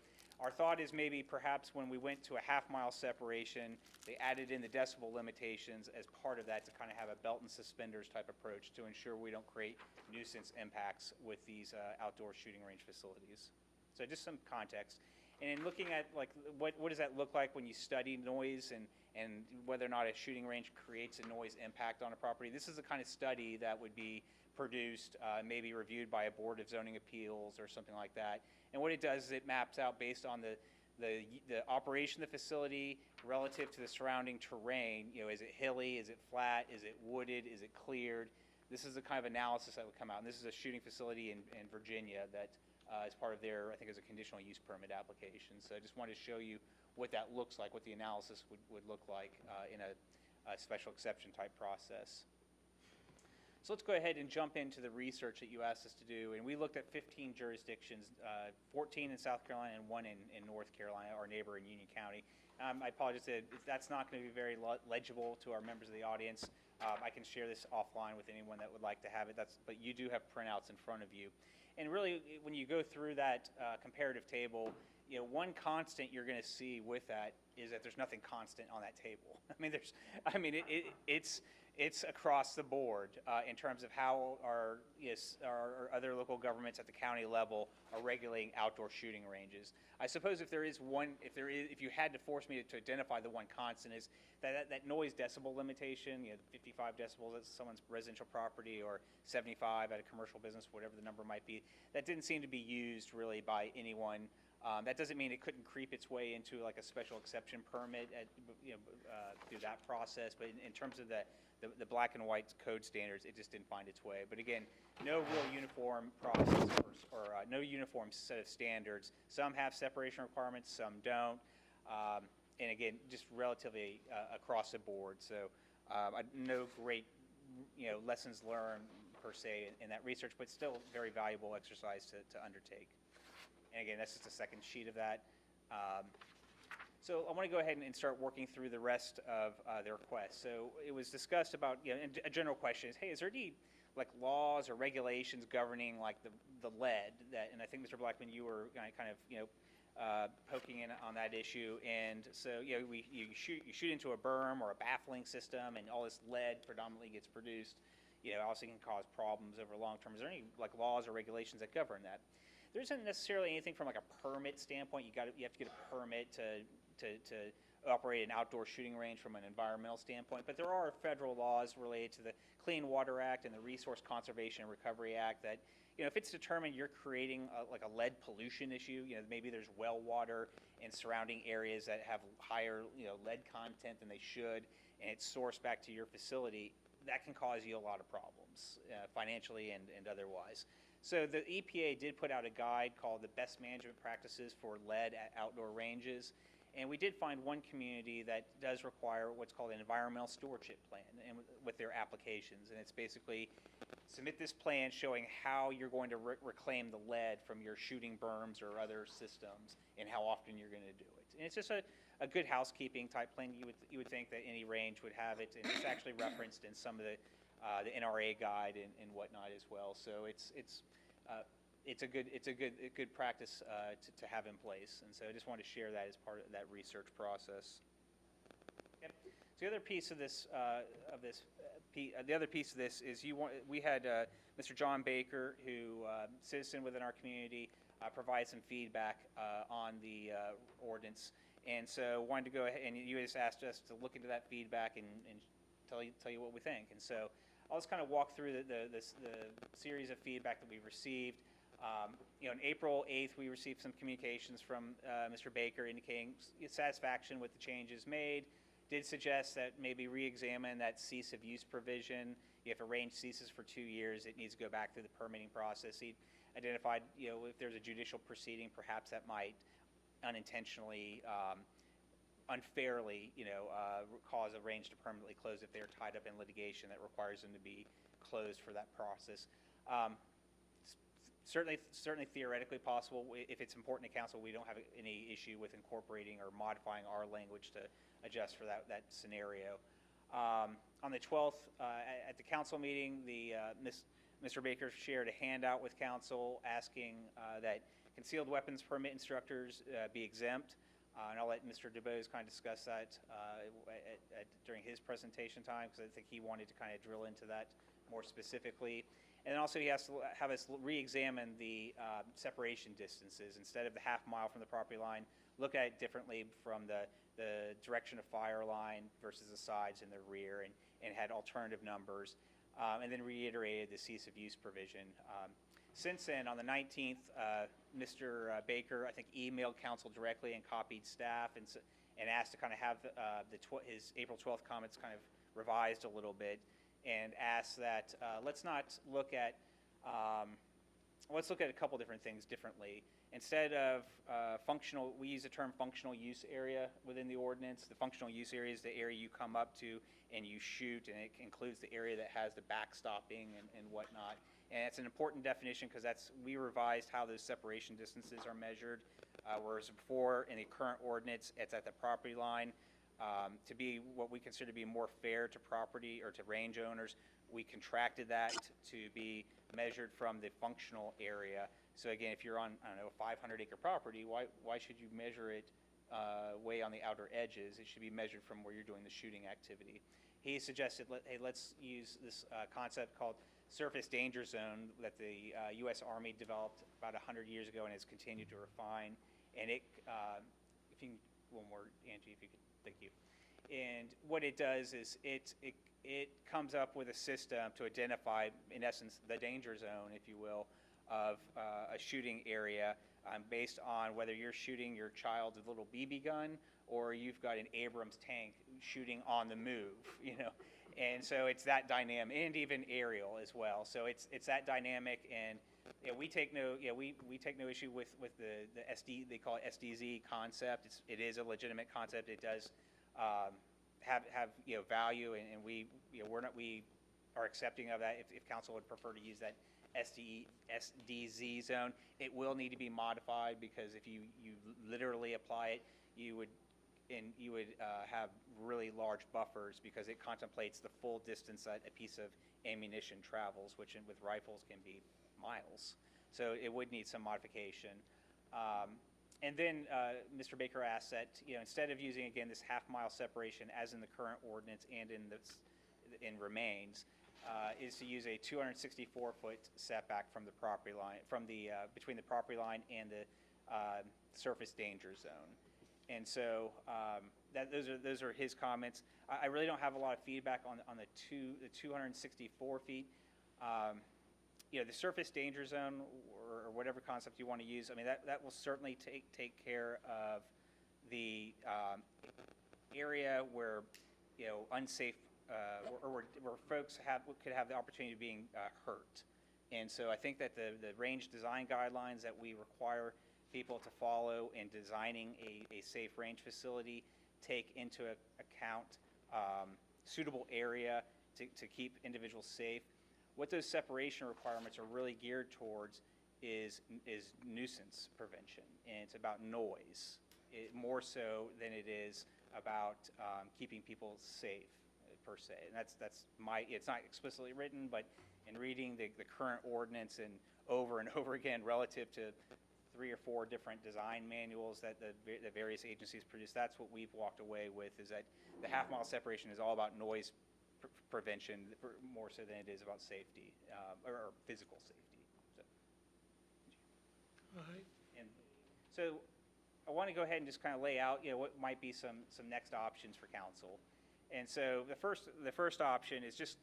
[SPEAKER 14] our thought is maybe perhaps when we went to a half-mile separation, they added in the decibel limitations as part of that to kind of have a belt and suspenders type approach to ensure we don't create nuisance impacts with these outdoor shooting range facilities. So just some context. And in looking at like what does that look like when you study noise and whether or not a shooting range creates a noise impact on a property, this is the kind of study that would be produced, maybe reviewed by a board of zoning appeals or something like that. And what it does is it maps out based on the operation of the facility relative to the surrounding terrain. Is it hilly? Is it flat? Is it wooded? Is it cleared? This is the kind of analysis that would come out. And this is a shooting facility in Virginia that is part of their, I think, is a conditional use permit application. So I just wanted to show you what that looks like, what the analysis would look like in a special exception type process. So let's go ahead and jump into the research that you asked us to do. And we looked at 15 jurisdictions, 14 in South Carolina and 1 in North Carolina, our neighbor in Union County. I apologize if that's not going to be very legible to our members of the audience. I can share this offline with anyone that would like to have it. But you do have printouts in front of you. And really, when you go through that comparative table, one constant you're going to see with that is that there's nothing constant on that table. It's across the board in terms of how our other local governments at the county level are regulating outdoor shooting ranges. I suppose if you had to force me to identify the one constant, is that noise decibel limitation, 55 decibels at someone's residential property or 75 at a commercial business, whatever the number might be, that didn't seem to be used really by anyone. That doesn't mean it couldn't creep its way into like a special exception permit through that process, but in terms of the black and white code standards, it just didn't find its way. But again, no real uniform process or no uniform set of standards. Some have separation requirements, some don't. And again, just relatively across the board. So no great lessons learned per se in that research, but still very valuable exercise to undertake. And again, that's just a second sheet of that. So I want to go ahead and start working through the rest of the request. So it was discussed about, and a general question is, hey, is there any like laws or regulations governing like the lead that? And I think Mr. Blackman, you were kind of poking in on that issue. And so you shoot into a berm or a baffling system, and all this lead predominantly gets produced. Obviously can cause problems over long term. Is there any like laws or regulations that govern that? There isn't necessarily anything from like a permit standpoint. You have to get a permit to operate an outdoor shooting range from an environmental standpoint, but there are federal laws related to the Clean Water Act and the Resource Conservation and Recovery Act that, if it's determined you're creating like a lead pollution issue, maybe there's well water in surrounding areas that have higher, lead content than they should, and it's sourced back to your facility, that can cause you a lot of problems, financially and otherwise. So the EPA did put out a guide called the Best Management Practices for Lead at Outdoor Ranges. And we did find one community that does require what's called an environmental stewardship plan and with their applications. And it's basically submit this plan showing how you're going to reclaim the lead from your shooting berms or other systems and how often you're going to do it. And it's just a good housekeeping type plan. You would think that any range would have it. And it's actually referenced in some of the NRA guide and whatnot as well. So it's a good practice to have in place, and so I just wanted to share that as part of that research process. Okay. So the other piece of this, the other piece of this is we had Mr. John Baker, who, citizen within our community, provide some feedback on the ordinance. And so wanted to go ahead, and you just asked us to look into that feedback and tell you what we think. And so I'll just kind of walk through the series of feedback that we received. On April 8th, we received some communications from Mr. Baker indicating satisfaction with the changes made. Did suggest that maybe re-examine that cease of use provision. If a range ceases for 2 years, it needs to go back through the permitting process. He identified, if there's a judicial proceeding, perhaps that might unintentionally, unfairly, cause a range to permanently close if they're tied up in litigation that requires them to be closed for that process. Certainly theoretically possible. If it's important to council, we don't have any issue with incorporating or modifying our language to adjust for that scenario. On the 12th, at the council meeting, Mr. Baker shared a handout with council asking that concealed weapons permit instructors be exempt. And I'll let Mr. DuBose kind of discuss that during his presentation time, because I think he wanted to kind of drill into that more specifically. And then also he has to have us re-examine the separation distances. Instead of the half mile from the property line, look at it differently from the direction of fire line versus the sides and the rear, and had alternative numbers. And then reiterated the cease of use provision. Since then, on the 19th, Mr. Baker, I think, emailed council directly and copied staff and asked to kind of have his April 12th comments kind of revised a little bit, and asked that let's look at a couple different things differently. Instead of functional, we use the term functional use area within the ordinance. The functional use area is the area you come up to and you shoot, and it includes the area that has the backstopping and whatnot. And it's an important definition because we revised how those separation distances are measured, whereas before in the current ordinance, it's at the property line. To be what we consider to be more fair to property or to range owners, we contracted that to be measured from the functional area. So again, if you're on, I don't know, a 500-acre property, why should you measure it way on the outer edges? It should be measured from where you're doing the shooting activity. He suggested, hey, let's use this concept called surface danger zone that the U.S. Army developed about 100 years ago and has continued to refine. And it, if you can, one more, Angie, if you could, thank you. And what it does is it comes up with a system to identify, in essence, the danger zone, if you will, of a shooting area based on whether you're shooting your child's little BB gun or you've got an Abrams tank shooting on the move, And so it's that dynamic, and even aerial as well. So it's that dynamic, and we take no issue with the SD, they call it SDZ concept. It is a legitimate concept. It does have value, and we are accepting of that. If council would prefer to use that SDZ zone, it will need to be modified, because if you literally apply it, you would have really large buffers, because it contemplates the full distance that a piece of ammunition travels, which with rifles can be miles. So it would need some modification. And then Mr. Baker asked that, instead of using, again, this half-mile separation as in the current ordinance and in remains, is to use a 264-foot setback from the property line, between the property line and the surface danger zone. And so those are his comments. I really don't have a lot of feedback on the 264 feet. The surface danger zone, or whatever concept you want to use, I mean, that will certainly take care of the area where unsafe or where folks could have the opportunity of being hurt. And so I think that the range design guidelines that we require people to follow in designing a safe range facility take into account suitable area to keep individuals safe. What those separation requirements are really geared towards is nuisance prevention, and it's about noise, more so than it is about keeping people safe per se. And it's not explicitly written, but in reading the current ordinance and over over again relative to 3 or 4 different design manuals that the various agencies produce. That's what we've walked away with, is that the half-mile separation is all about noise prevention more so than it is about safety, or physical safety. So.
[SPEAKER 1] All right.
[SPEAKER 14] And so I want to go ahead and just kind of lay out, what might be some next options for council. And so the first option is just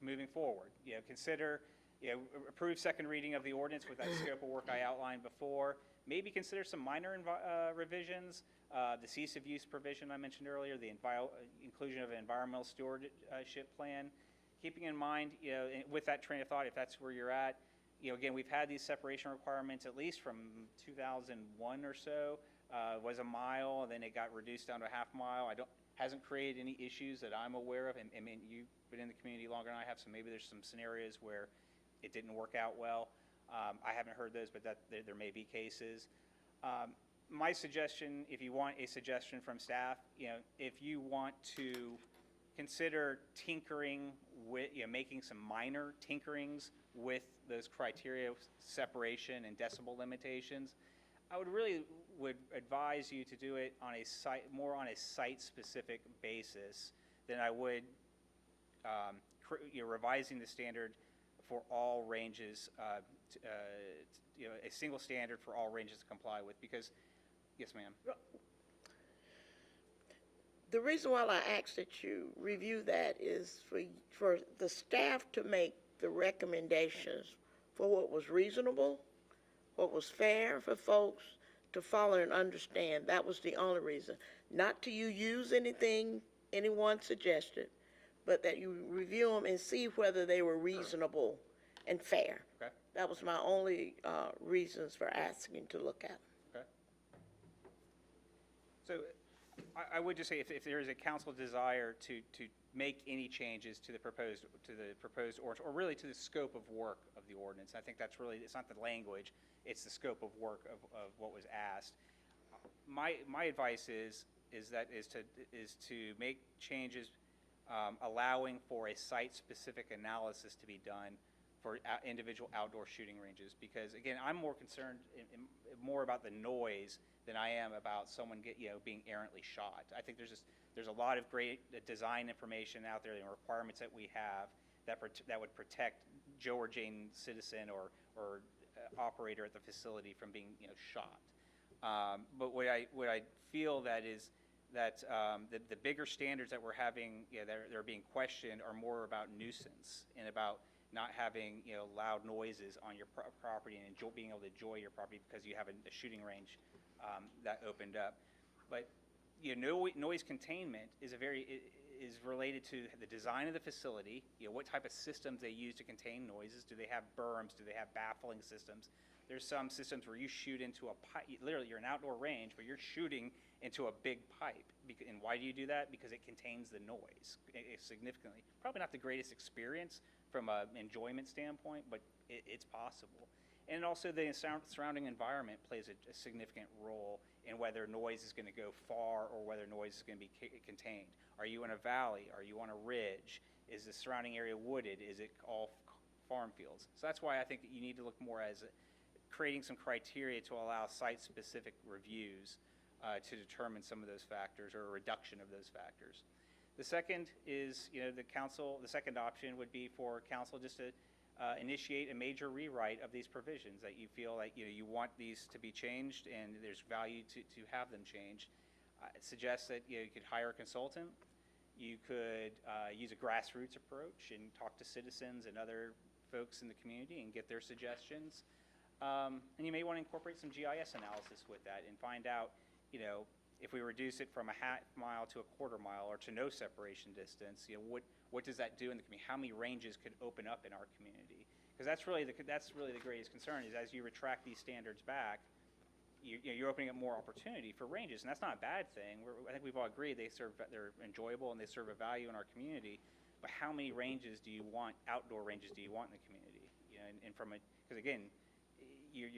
[SPEAKER 14] moving forward. Consider, approve second reading of the ordinance with that scope of work I outlined before. Maybe consider some minor revisions. The cease of use provision I mentioned earlier, the inclusion of an environmental stewardship plan. Keeping in mind, with that train of thought, if that's where you're at, again, we've had these separation requirements at least from 2001 or so. Was a mile, and then it got reduced down to a half mile. Hasn't created any issues that I'm aware of. And I mean, you've been in the community longer than I have, so maybe there's some scenarios where it didn't work out well. I haven't heard those, but there may be cases. My suggestion, if you want a suggestion from staff, if you want to consider tinkering with, making some minor tinkerings with those criteria, separation and decibel limitations, I would advise you to do it on more on a site-specific basis than I would revising the standard for all ranges, a single standard for all ranges to comply with. Because, yes, ma'am.
[SPEAKER 10] The reason why I asked that you review that is for the staff to make the recommendations for what was reasonable, what was fair for folks to follow and understand. That was the only reason. Not to use anything anyone suggested, but that you review them and see whether they were reasonable and fair.
[SPEAKER 14] Okay.
[SPEAKER 10] That was my only reasons for asking to look at them.
[SPEAKER 14] Okay. So I would just say if there is a council desire to make any changes to the proposed ordinance, or really to the scope of work of the ordinance, I think that's really, it's not the language, it's the scope of work of what was asked. My advice is to make changes allowing for a site-specific analysis to be done for individual outdoor shooting ranges, because again, I'm more concerned more about the noise than I am about someone being errantly shot. I think there's a lot of great design information out there and requirements that we have that would protect Joe or Jane citizen or operator at the facility from being shot. But what I feel that is that the bigger standards that we're having that are being questioned are more about nuisance and about not having loud noises on your property and being able to enjoy your property because you have a shooting range that opened up. But noise containment is related to the design of the facility. What type of systems they use to contain noises. Do they have berms? Do they have baffling systems? There's some systems where you shoot into a pipe. Literally, you're an outdoor range, but you're shooting into a big pipe. And why do you do that? Because it contains the noise significantly. Probably not the greatest experience from an enjoyment standpoint, but it's possible. And also the surrounding environment plays a significant role in whether noise is going to go far or whether noise is going to be contained. Are you in a valley? Are you on a ridge? Is the surrounding area wooded? Is it all farm fields? So that's why I think that you need to look more as creating some criteria to allow site-specific reviews to determine some of those factors or a reduction of those factors. The second is, the second option would be for council just to initiate a major rewrite of these provisions that you feel like, you want these to be changed and there's value to have them changed. It suggests that you could hire a consultant. You could use a grassroots approach and talk to citizens and other folks in the community and get their suggestions. And you may want to incorporate some GIS analysis with that and find out, if we reduce it from a half mile to a quarter mile or to no separation distance, what does that do in the community? How many ranges could open up in our community? Because that's really the greatest concern is as you retract these standards back, you're opening up more opportunity for ranges, and that's not a bad thing. I think we've all agreed they're enjoyable and they serve a value in our community. But how many ranges do you want? Outdoor ranges do you want in the community? Because again, you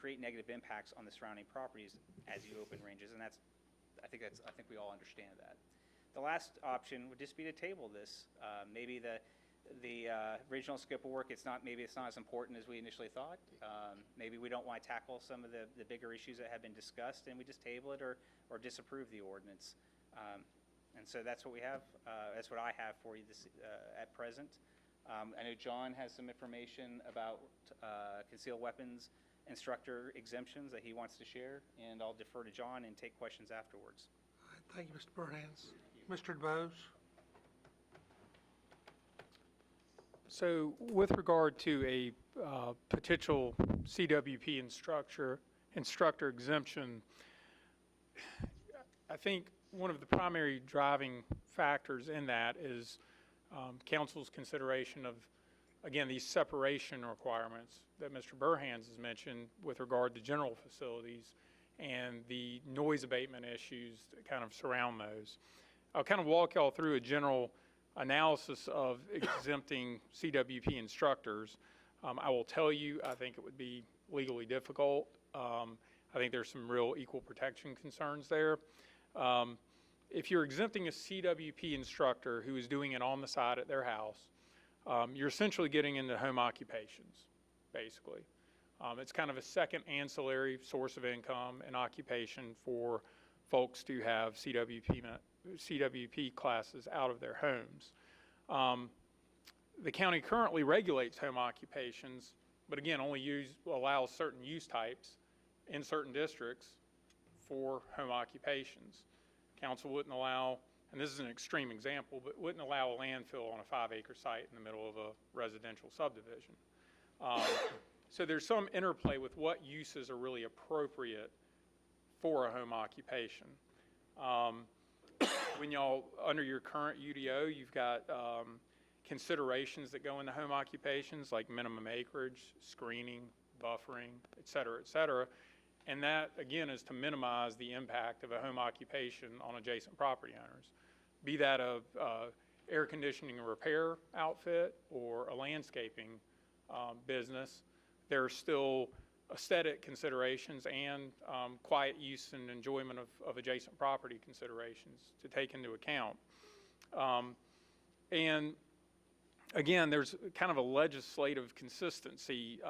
[SPEAKER 14] create negative impacts on the surrounding properties as you open ranges, and I think we all understand that. The last option would just be to table this. Maybe the regional scope of work, maybe it's not as important as we initially thought. Maybe we don't want to tackle some of the bigger issues that have been discussed, and we just table it or disapprove the ordinance. And so that's what we have. That's what I have for you at present. I know John has some information about concealed weapons instructor exemptions that he wants to share, and I'll defer to John and take questions afterwards.
[SPEAKER 1] All right, thank you, Mr. Burhans. Mr. DeBose?
[SPEAKER 4] So with regard to a potential CWP instructor exemption, I think one of the primary driving factors in that is council's consideration of, again, these separation requirements that Mr. Burhans has mentioned with regard to general facilities and the noise abatement issues that kind of surround those. I'll kind of walk y'all through a general analysis of exempting CWP instructors. I will tell you, I think it would be legally difficult. I think there's some real equal protection concerns there. If you're exempting a CWP instructor who is doing it on the side at their house, you're essentially getting into home occupations, basically. It's kind of a second ancillary source of income and occupation for folks to have CWP classes out of their homes. The county currently regulates home occupations, but again, only allows certain use types in certain districts for home occupations. Council wouldn't allow, and this is an extreme example, but wouldn't allow a landfill on a 5-acre site in the middle of a residential subdivision. So there's some interplay with what uses are really appropriate for a home occupation. When y'all, under your current UDO, you've got considerations that go into home occupations like minimum acreage, screening, buffering, et cetera, and that, again, is to minimize the impact of a home occupation on adjacent property owners, be that a air conditioning and repair outfit or a landscaping business. There are still aesthetic considerations and quiet use and enjoyment of adjacent property considerations to take into account. And again, there's kind of a legislative consistency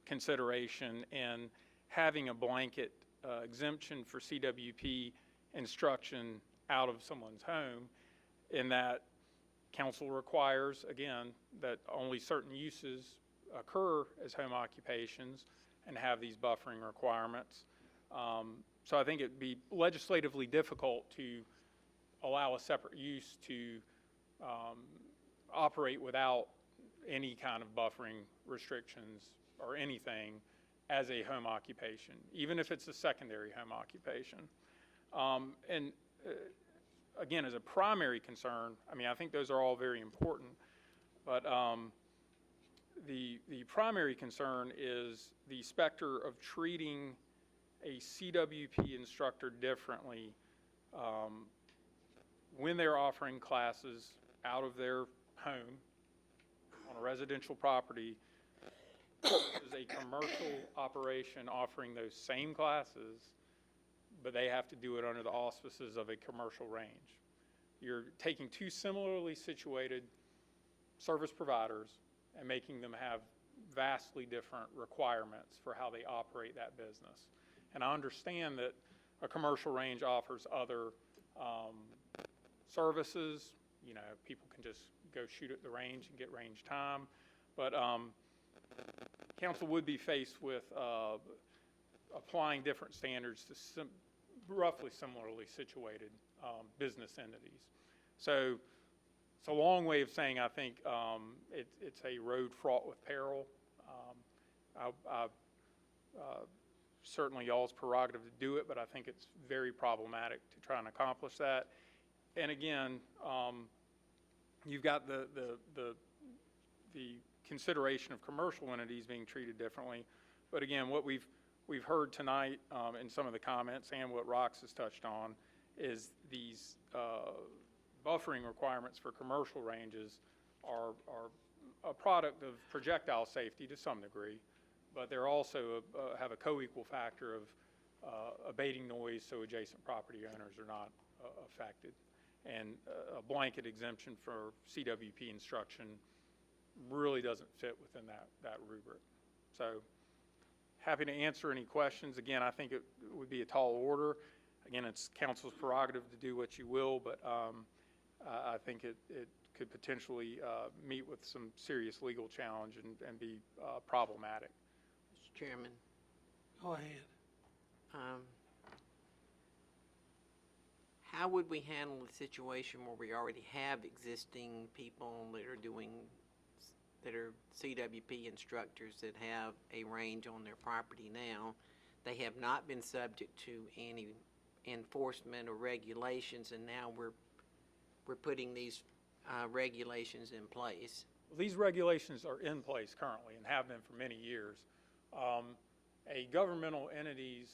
[SPEAKER 4] consideration in having a blanket exemption for CWP instruction out of someone's home, in that council requires, again, that only certain uses occur as home occupations and have these buffering requirements. So I think it'd be legislatively difficult to allow a separate use to operate without any kind of buffering restrictions or anything as a home occupation, even if it's a secondary home occupation. Again, as a primary concern, I mean, I think those are all very important, but the primary concern is the specter of treating a CWP instructor differently when they're offering classes out of their home on a residential property. Is a commercial operation offering those same classes, but they have to do it under the auspices of a commercial range. You're taking two similarly situated service providers and making them have vastly different requirements for how they operate that business. And I understand that a commercial range offers other services. You know, people can just go shoot at the range and get range time, but council would be faced with applying different standards to roughly similarly situated business entities. So it's a long way of saying I think it's a road fraught with peril. Certainly y'all's prerogative to do it, but I think it's very problematic to try and accomplish that. And again, you've got the consideration of commercial entities being treated differently. But again, what we've heard tonight in some of the comments and what Rox has touched on is these buffering requirements for commercial ranges are a product of projectile safety to some degree, but they're also have a co-equal factor of abating noise so adjacent property owners are not affected. And a blanket exemption for CWP instruction really doesn't fit within that rubric. So happy to answer any questions. Again, I think it would be a tall order. Again, it's council's prerogative to do what you will, but I think it could potentially meet with some serious legal challenge and be problematic.
[SPEAKER 2] Mr. Chairman,
[SPEAKER 1] Go ahead.
[SPEAKER 2] how would we handle a situation where we already have existing people that are CWP instructors that have a range on their property now? They have not been subject to any enforcement or regulations, and now we're putting these regulations in place.
[SPEAKER 4] These regulations are in place currently and have been for many years. A governmental entity's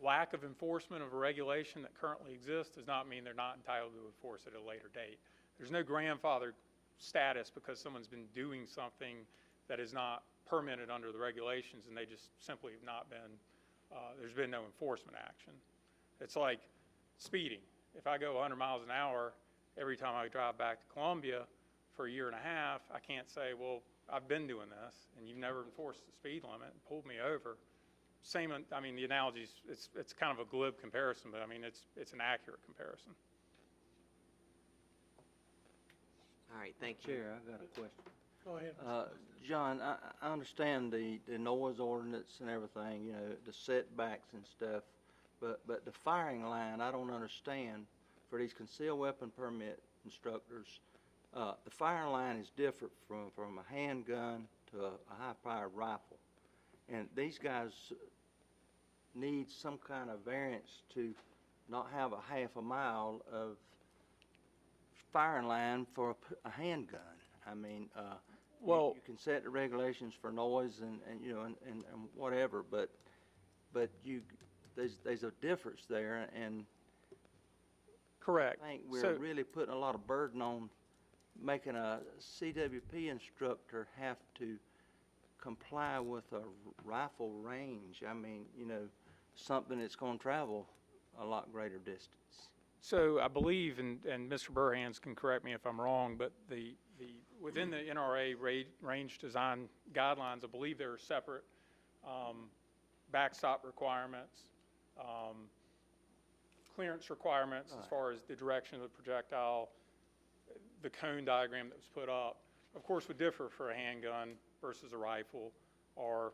[SPEAKER 4] lack of enforcement of a regulation that currently exists does not mean they're not entitled to enforce it at a later date. There's no grandfather status because someone's been doing something that is not permitted under the regulations, and they just simply have not been, there's been no enforcement action. It's like speeding. If I go 100 miles an hour every time I drive back to Columbia for a year and a half, I can't say, well, I've been doing this, and you've never enforced the speed limit and pulled me over. Same, I mean, the analogy's, it's kind of a glib comparison, but I mean, it's an accurate comparison.
[SPEAKER 2] All right, thank you.
[SPEAKER 3] Chair, I got a question.
[SPEAKER 1] Go ahead.
[SPEAKER 3] John, I understand the noise ordinance and everything, you know, the setbacks and stuff, but the firing line, I don't understand. For these concealed weapon permit instructors, the firing line is different from a handgun to a high-powered rifle. And these guys need some kind of variance to not have a half a mile of firing line for a handgun. I mean,
[SPEAKER 4] Well,
[SPEAKER 3] you can set the regulations for noise and you know, and whatever, but there's a difference there, and
[SPEAKER 4] correct.
[SPEAKER 3] I think we're
[SPEAKER 4] So-
[SPEAKER 3] really putting a lot of burden on making a CWP instructor have to comply with a rifle range. I mean, you know, something that's going to travel a lot greater distance.
[SPEAKER 4] So I believe, and Mr. Burhans can correct me if I'm wrong, but within the NRA range design guidelines, I believe there are separate backstop requirements, clearance requirements as far as the direction of the projectile. The cone diagram that was put up, of course, would differ for a handgun versus a rifle, or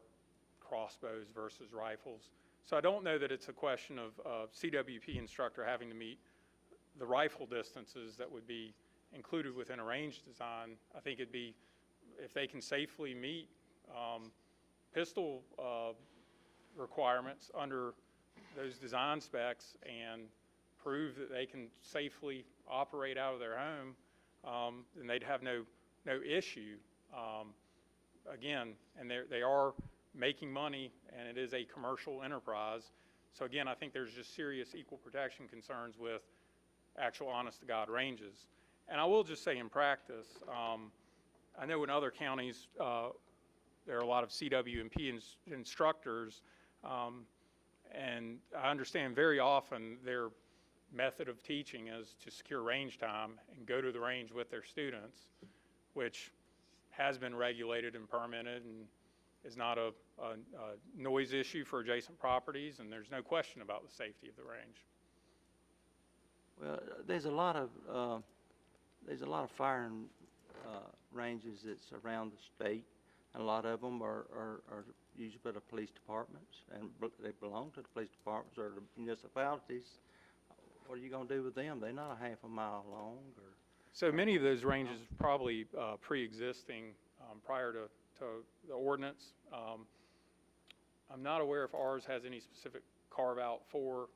[SPEAKER 4] crossbows versus rifles. So I don't know that it's a question of CWP instructor having to meet the rifle distances that would be included within a range design. I think it'd be, if they can safely meet pistol requirements under those design specs and prove that they can safely operate out of their home, then they'd have no issue. Again, and they are making money, and it is a commercial enterprise. So again, I think there's just serious equal protection concerns with actual honest-to-God ranges. And I will just say in practice, I know in other counties, there are a lot of CWP instructors, and I understand very often their method of teaching is to secure range time and go to the range with their students, which has been regulated and permitted and is not a noise issue for adjacent properties, and there's no question about the safety of the range.
[SPEAKER 3] Well, there's a lot of firing ranges that's around the state, and a lot of them are usually by the police departments, and they belong to the police departments or the municipalities. What are you going to do with them? They're not a half a mile long. Or
[SPEAKER 4] So many of those ranges probably pre-existing prior to the ordinance. I'm not aware if ours has any specific carve-out for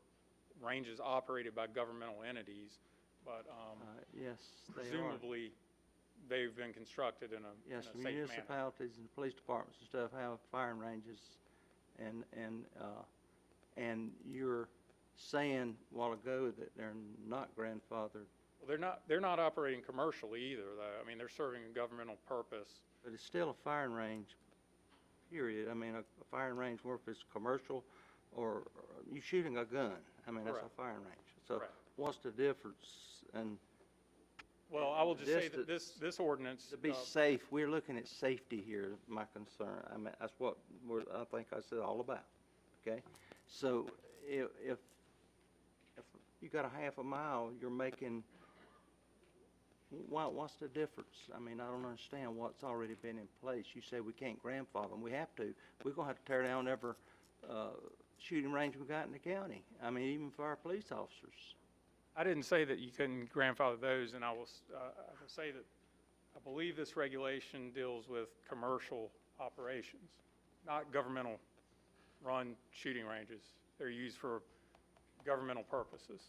[SPEAKER 4] ranges operated by governmental entities, but
[SPEAKER 3] yes, they
[SPEAKER 4] presumably they've been constructed in a
[SPEAKER 3] yes,
[SPEAKER 4] safe manner.
[SPEAKER 3] municipalities and police departments and stuff have firing ranges, and you're saying a while ago that they're not grandfathered.
[SPEAKER 4] Well, they're not operating commercially either, though. I mean, they're serving a governmental purpose.
[SPEAKER 3] But it's still a firing range, period. I mean, a firing range, whether it's commercial or you shooting a gun. I mean, that's
[SPEAKER 4] Correct.
[SPEAKER 3] a firing range. So
[SPEAKER 4] Correct.
[SPEAKER 3] what's the difference? And
[SPEAKER 4] Well, I will just say that
[SPEAKER 3] Distance.
[SPEAKER 4] this ordinance.
[SPEAKER 3] To be safe, we're looking at safety here, is my concern. I mean, that's what I think I said all about, okay? So if you got a half a mile, you're making, what's the difference? I mean, I don't understand what's already been in place. You say we can't grandfather them. We have to. We're gonna have to tear down every shooting range we got in the county. I mean, even for our police officers.
[SPEAKER 4] I didn't say that you couldn't grandfather those, and I will say that I believe this regulation deals with commercial operations, not governmental-run shooting ranges. They're used for governmental purposes.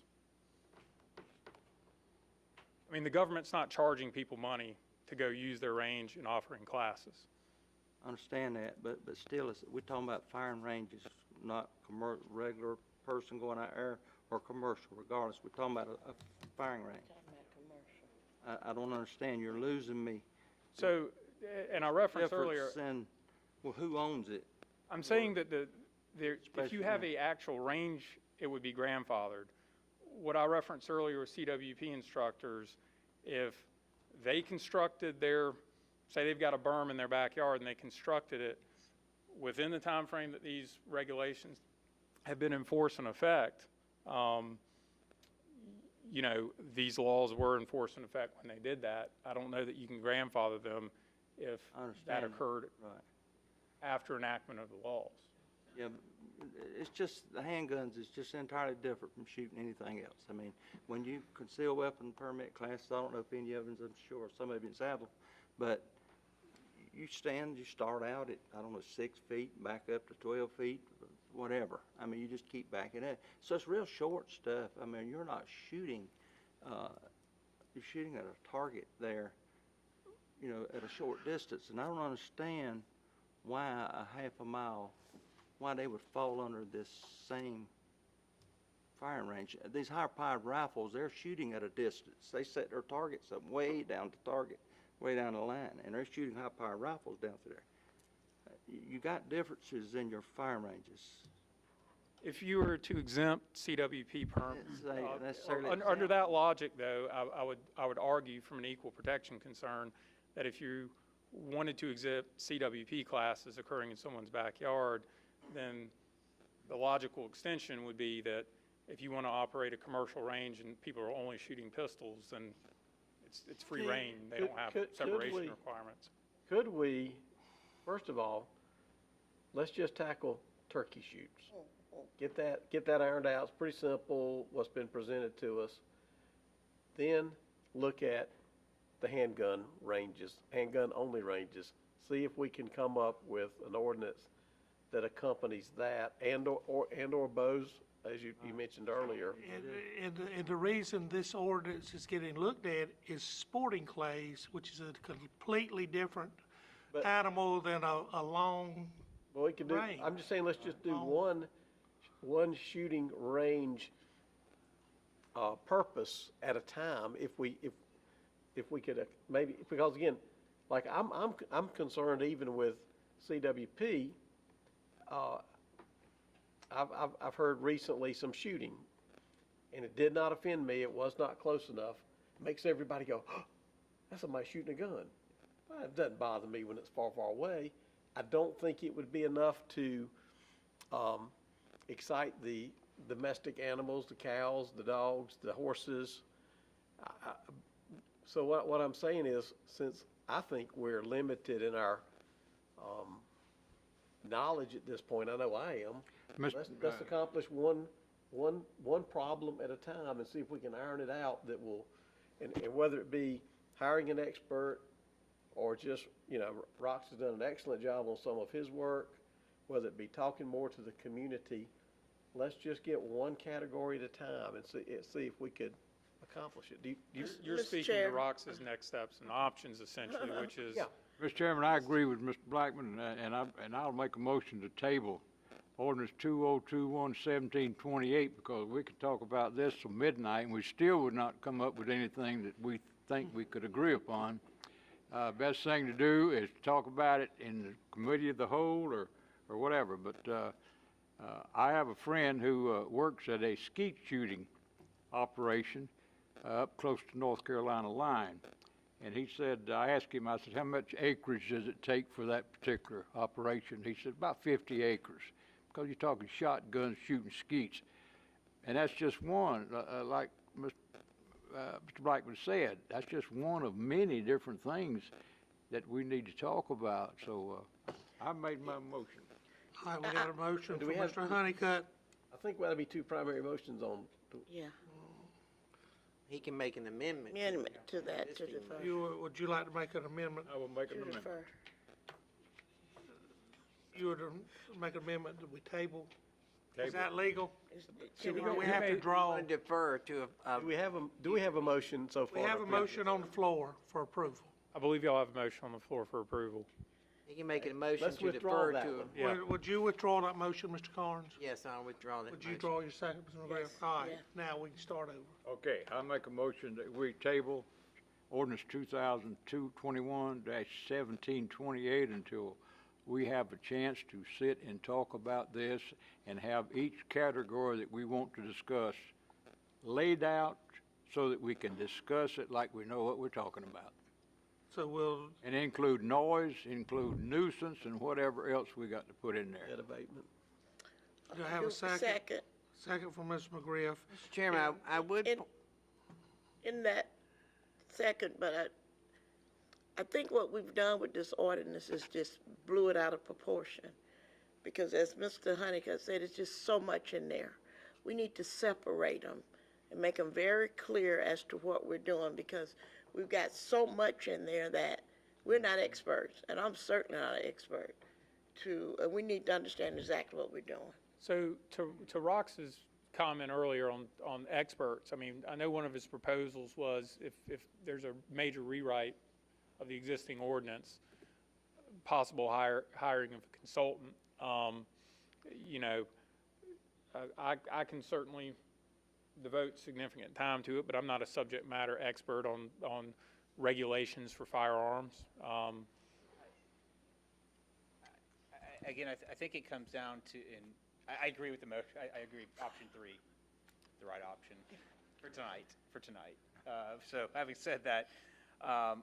[SPEAKER 4] I mean, the government's not charging people money to go use their range and offering classes.
[SPEAKER 3] I understand that, but still, we're talking about firing ranges, not regular person going out there or commercial, regardless. We're talking about a firing range. I don't understand. You're losing me.
[SPEAKER 4] So, and I referenced earlier.
[SPEAKER 3] Difference in, well, who owns it?
[SPEAKER 4] I'm saying that if you have
[SPEAKER 3] Especially-
[SPEAKER 4] a actual range, it would be grandfathered. What I referenced earlier with CWP instructors, if they constructed say they've got a berm in their backyard and they constructed it within the time frame that these regulations have been in force and effect, you know, these laws were in force and effect when they did that. I don't know that you can grandfather them if that occurred
[SPEAKER 3] Right.
[SPEAKER 4] after enactment of the laws.
[SPEAKER 3] Yeah, it's just, the handguns is just entirely different from shooting anything else. I mean, when you conceal weapon permit classes, I don't know if any of them, I'm sure some of you have them, but you start out at, I don't know, 6 feet, back up to 12 feet, whatever. I mean, you just keep backing up. So it's real short stuff. I mean, you're not shooting, you're shooting at a target there, you know, at a short distance. And I don't understand why a half a mile, why they would fall under this same firing range. These higher-powered rifles, they're shooting at a distance. They set their targets up way down to target, way down the line, and they're shooting high-powered rifles down through there. You got differences in your firing ranges.
[SPEAKER 4] If you were to exempt CWP permits,
[SPEAKER 3] necessarily
[SPEAKER 4] under that logic, though, I would argue from an equal protection concern that if you wanted to exempt CWP classes occurring in someone's backyard, then the logical extension would be that if you want to operate a commercial range and people are only shooting pistols, then it's free reign. They don't have separation requirements.
[SPEAKER 9] Could we, first of all, let's just tackle turkey shoots. Get that ironed out. It's pretty simple, what's been presented to us. Then look at the handgun ranges, handgun-only ranges. See if we can come up with an ordinance that accompanies that, and/or bows, as you mentioned earlier.
[SPEAKER 1] And the reason this ordinance is getting looked at is sporting clays, which is a completely different animal than a long
[SPEAKER 9] Well, we could do,
[SPEAKER 1] range.
[SPEAKER 9] I'm just saying, let's just do one shooting range purpose at a time, if we could maybe, because again, like I'm concerned even with CWP. I've heard recently some shooting, and it did not offend me. It was not close enough. It makes everybody go, oh, that's somebody shooting a gun. Well, it doesn't bother me when it's far, far away. I don't think it would be enough to excite the domestic animals, the cows, the dogs, the horses. So what I'm saying is, since I think we're limited in our knowledge at this point, I know I am, let's accomplish one problem at a time and see if we can iron it out that will, and whether it be hiring an expert or just, you know, Rox has done an excellent job on some of his work, whether it be talking more to the community. Let's just get one category at a time and see if we could accomplish it.
[SPEAKER 4] You're speaking to Rox's next steps and options, essentially, which is.
[SPEAKER 9] Yeah.
[SPEAKER 11] Mr. Chairman, I agree with Mr. Blackman, and I'll make a motion to table ordinance 2021-1728, because we could talk about this till midnight and we still would not come up with anything that we think we could agree upon. Best thing to do is talk about it in the committee of the whole or whatever. But I have a friend who works at a skeet shooting operation, up close to North Carolina line. And he said, I asked him, I said, how much acreage does it take for that particular operation? He said, about 50 acres, because you're talking shotguns, shooting skeets. And that's just one, like Mr. Blackman said, that's just one of many different things that we need to talk about. So I made my motion.
[SPEAKER 1] All right, we got a motion
[SPEAKER 9] Do
[SPEAKER 1] from
[SPEAKER 9] we have-
[SPEAKER 1] Mr. Honeycutt.
[SPEAKER 9] I think we ought to be two primary motions on,
[SPEAKER 10] Yeah,
[SPEAKER 2] He can make an amendment.
[SPEAKER 10] amendment to that, to
[SPEAKER 2] existing
[SPEAKER 10] defer.
[SPEAKER 1] Would you like to make an amendment?
[SPEAKER 11] I will make an
[SPEAKER 10] To
[SPEAKER 11] amendment.
[SPEAKER 10] defer.
[SPEAKER 1] You would make an amendment that we table? Is
[SPEAKER 11] Table.
[SPEAKER 1] that legal?
[SPEAKER 10] Can
[SPEAKER 1] We
[SPEAKER 10] we-
[SPEAKER 1] have to draw,
[SPEAKER 2] Want to defer to
[SPEAKER 9] do we have a motion so
[SPEAKER 1] we
[SPEAKER 9] far?
[SPEAKER 1] have a motion on the floor for approval.
[SPEAKER 4] I believe y'all have a motion on the floor for approval.
[SPEAKER 2] he can make a motion
[SPEAKER 9] Let's
[SPEAKER 2] to
[SPEAKER 9] withdraw
[SPEAKER 2] defer
[SPEAKER 9] that
[SPEAKER 2] to.
[SPEAKER 9] one.
[SPEAKER 4] Yeah.
[SPEAKER 1] Would you withdraw that motion, Mr. Carnes?
[SPEAKER 2] Yes, I'll withdraw that
[SPEAKER 1] Would you
[SPEAKER 2] motion.
[SPEAKER 1] draw your second, Mr. McGrath?
[SPEAKER 10] Yes,
[SPEAKER 1] All right,
[SPEAKER 10] yeah.
[SPEAKER 1] now we can start over.
[SPEAKER 11] Okay, I make a motion that we table ordinance 2021-1728 until we have a chance to sit and talk about this and have each category that we want to discuss laid out so that we can discuss it like we know what we're talking about.
[SPEAKER 1] So we'll,
[SPEAKER 11] And include noise, include nuisance, and whatever else we got to put in there.
[SPEAKER 9] Debt abatement.
[SPEAKER 1] do I have a second?
[SPEAKER 10] Second,
[SPEAKER 1] Second from Mr. McGriff.
[SPEAKER 2] Mr. Chairman, I would,
[SPEAKER 10] in, in that second, but I think what we've done with this ordinance is just blew it out of proportion. Because as Mr. Honeycutt said, it's just so much in there. We need to separate them and make them very clear as to what we're doing, because we've got so much in there that we're not experts, and I'm certainly not an expert. We need to understand exactly what we're doing.
[SPEAKER 4] So to Rox's comment earlier on experts, I mean, I know one of his proposals was if there's a major rewrite of the existing ordinance, possible hiring of a consultant, you know, I can certainly devote significant time to it, but I'm not a subject matter expert on regulations for firearms.
[SPEAKER 14] Again, I think it comes down to, and I agree with the motion, I agree, option 3, the right option for tonight. So having said that, I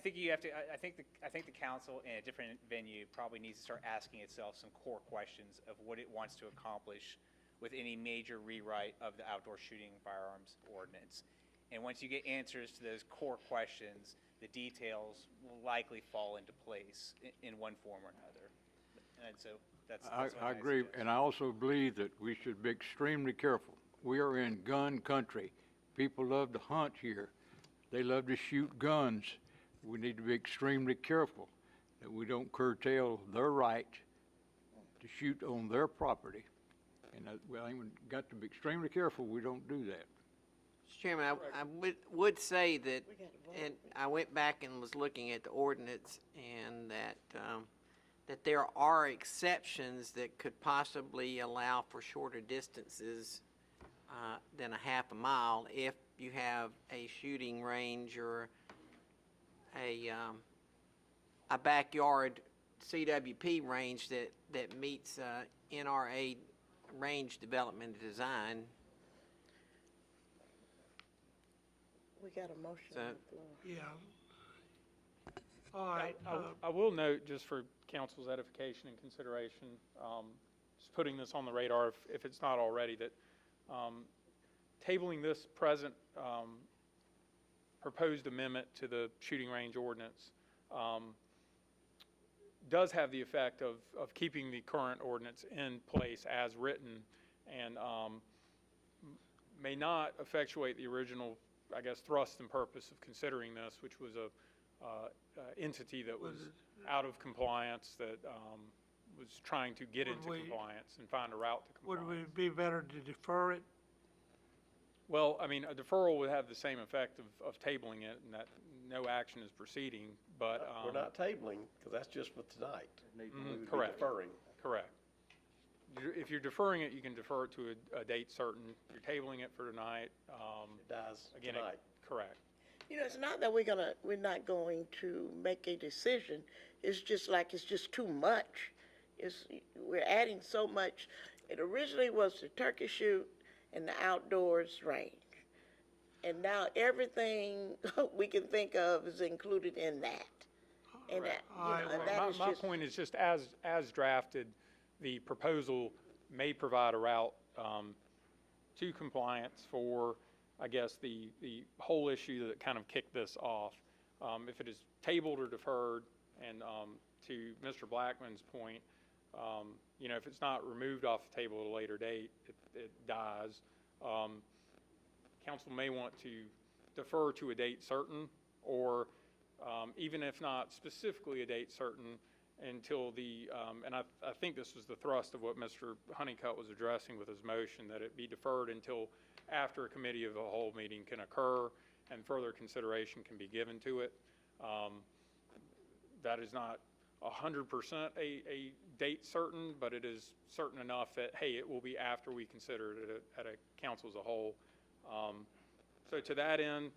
[SPEAKER 14] think you have to, I think the council in a different venue probably needs to start asking itself some core questions of what it wants to accomplish with any major rewrite of the outdoor shooting firearms ordinance. And once you get answers to those core questions, the details will likely fall into place in one form or another. And so that's what
[SPEAKER 11] I agree,
[SPEAKER 14] suggest.
[SPEAKER 11] and I also believe that we should be extremely careful. We are in gun country. People love to hunt here. They love to shoot guns. We need to be extremely careful that we don't curtail their right to shoot on their property. And we got to be extremely careful we don't do that.
[SPEAKER 2] Mr. Chairman, I would say that, and I went back and was looking at the ordinance, and that there are exceptions that could possibly allow for shorter distances than a half a mile if you have a shooting range or a backyard CWP range that meets NRA range development design.
[SPEAKER 10] We got a motion on the floor.
[SPEAKER 1] Yeah. All right,
[SPEAKER 4] I will note, just for council's edification and consideration, just putting this on the radar if it's not already, that tabling this present proposed amendment to the shooting range ordinance does have the effect of keeping the current ordinance in place as written, and may not effectuate the original, I guess, thrust and purpose of considering this, which was a entity that was out of compliance, that was trying to get into compliance and find a route to compliance.
[SPEAKER 1] would it be better to defer it?
[SPEAKER 4] Well, I mean, a deferral would have the same effect of tabling it, and that no action is proceeding, but.
[SPEAKER 9] We're not tabling, because that's just for tonight. We would be
[SPEAKER 4] correct.
[SPEAKER 9] deferring.
[SPEAKER 4] Correct. If you're deferring it, you can defer it to a date certain. You're tabling it for tonight.
[SPEAKER 9] It dies
[SPEAKER 4] Again,
[SPEAKER 9] tonight.
[SPEAKER 4] correct.
[SPEAKER 10] You know, it's not that we're not going to make a decision. It's just like, it's just too much. We're adding so much. It originally was the turkey shoot and the outdoors range. And now everything we can think of is included in that. And that, you know, and that is
[SPEAKER 4] My
[SPEAKER 10] just,
[SPEAKER 4] point is just as drafted, the proposal may provide a route to compliance for, I guess, the whole issue that kind of kicked this off. If it is tabled or deferred, and to Mr. Blackman's point, you know, if it's not removed off the table at a later date, it dies. Council may want to defer to a date certain, or even if not specifically a date certain, until the, and I think this was the thrust of what Mr. Honeycutt was addressing with his motion, that it be deferred until after a committee of the whole meeting can occur and further consideration can be given to it. That is not 100% a date certain, but it is certain enough that, hey, it will be after we consider it at a council as a whole. So to that end,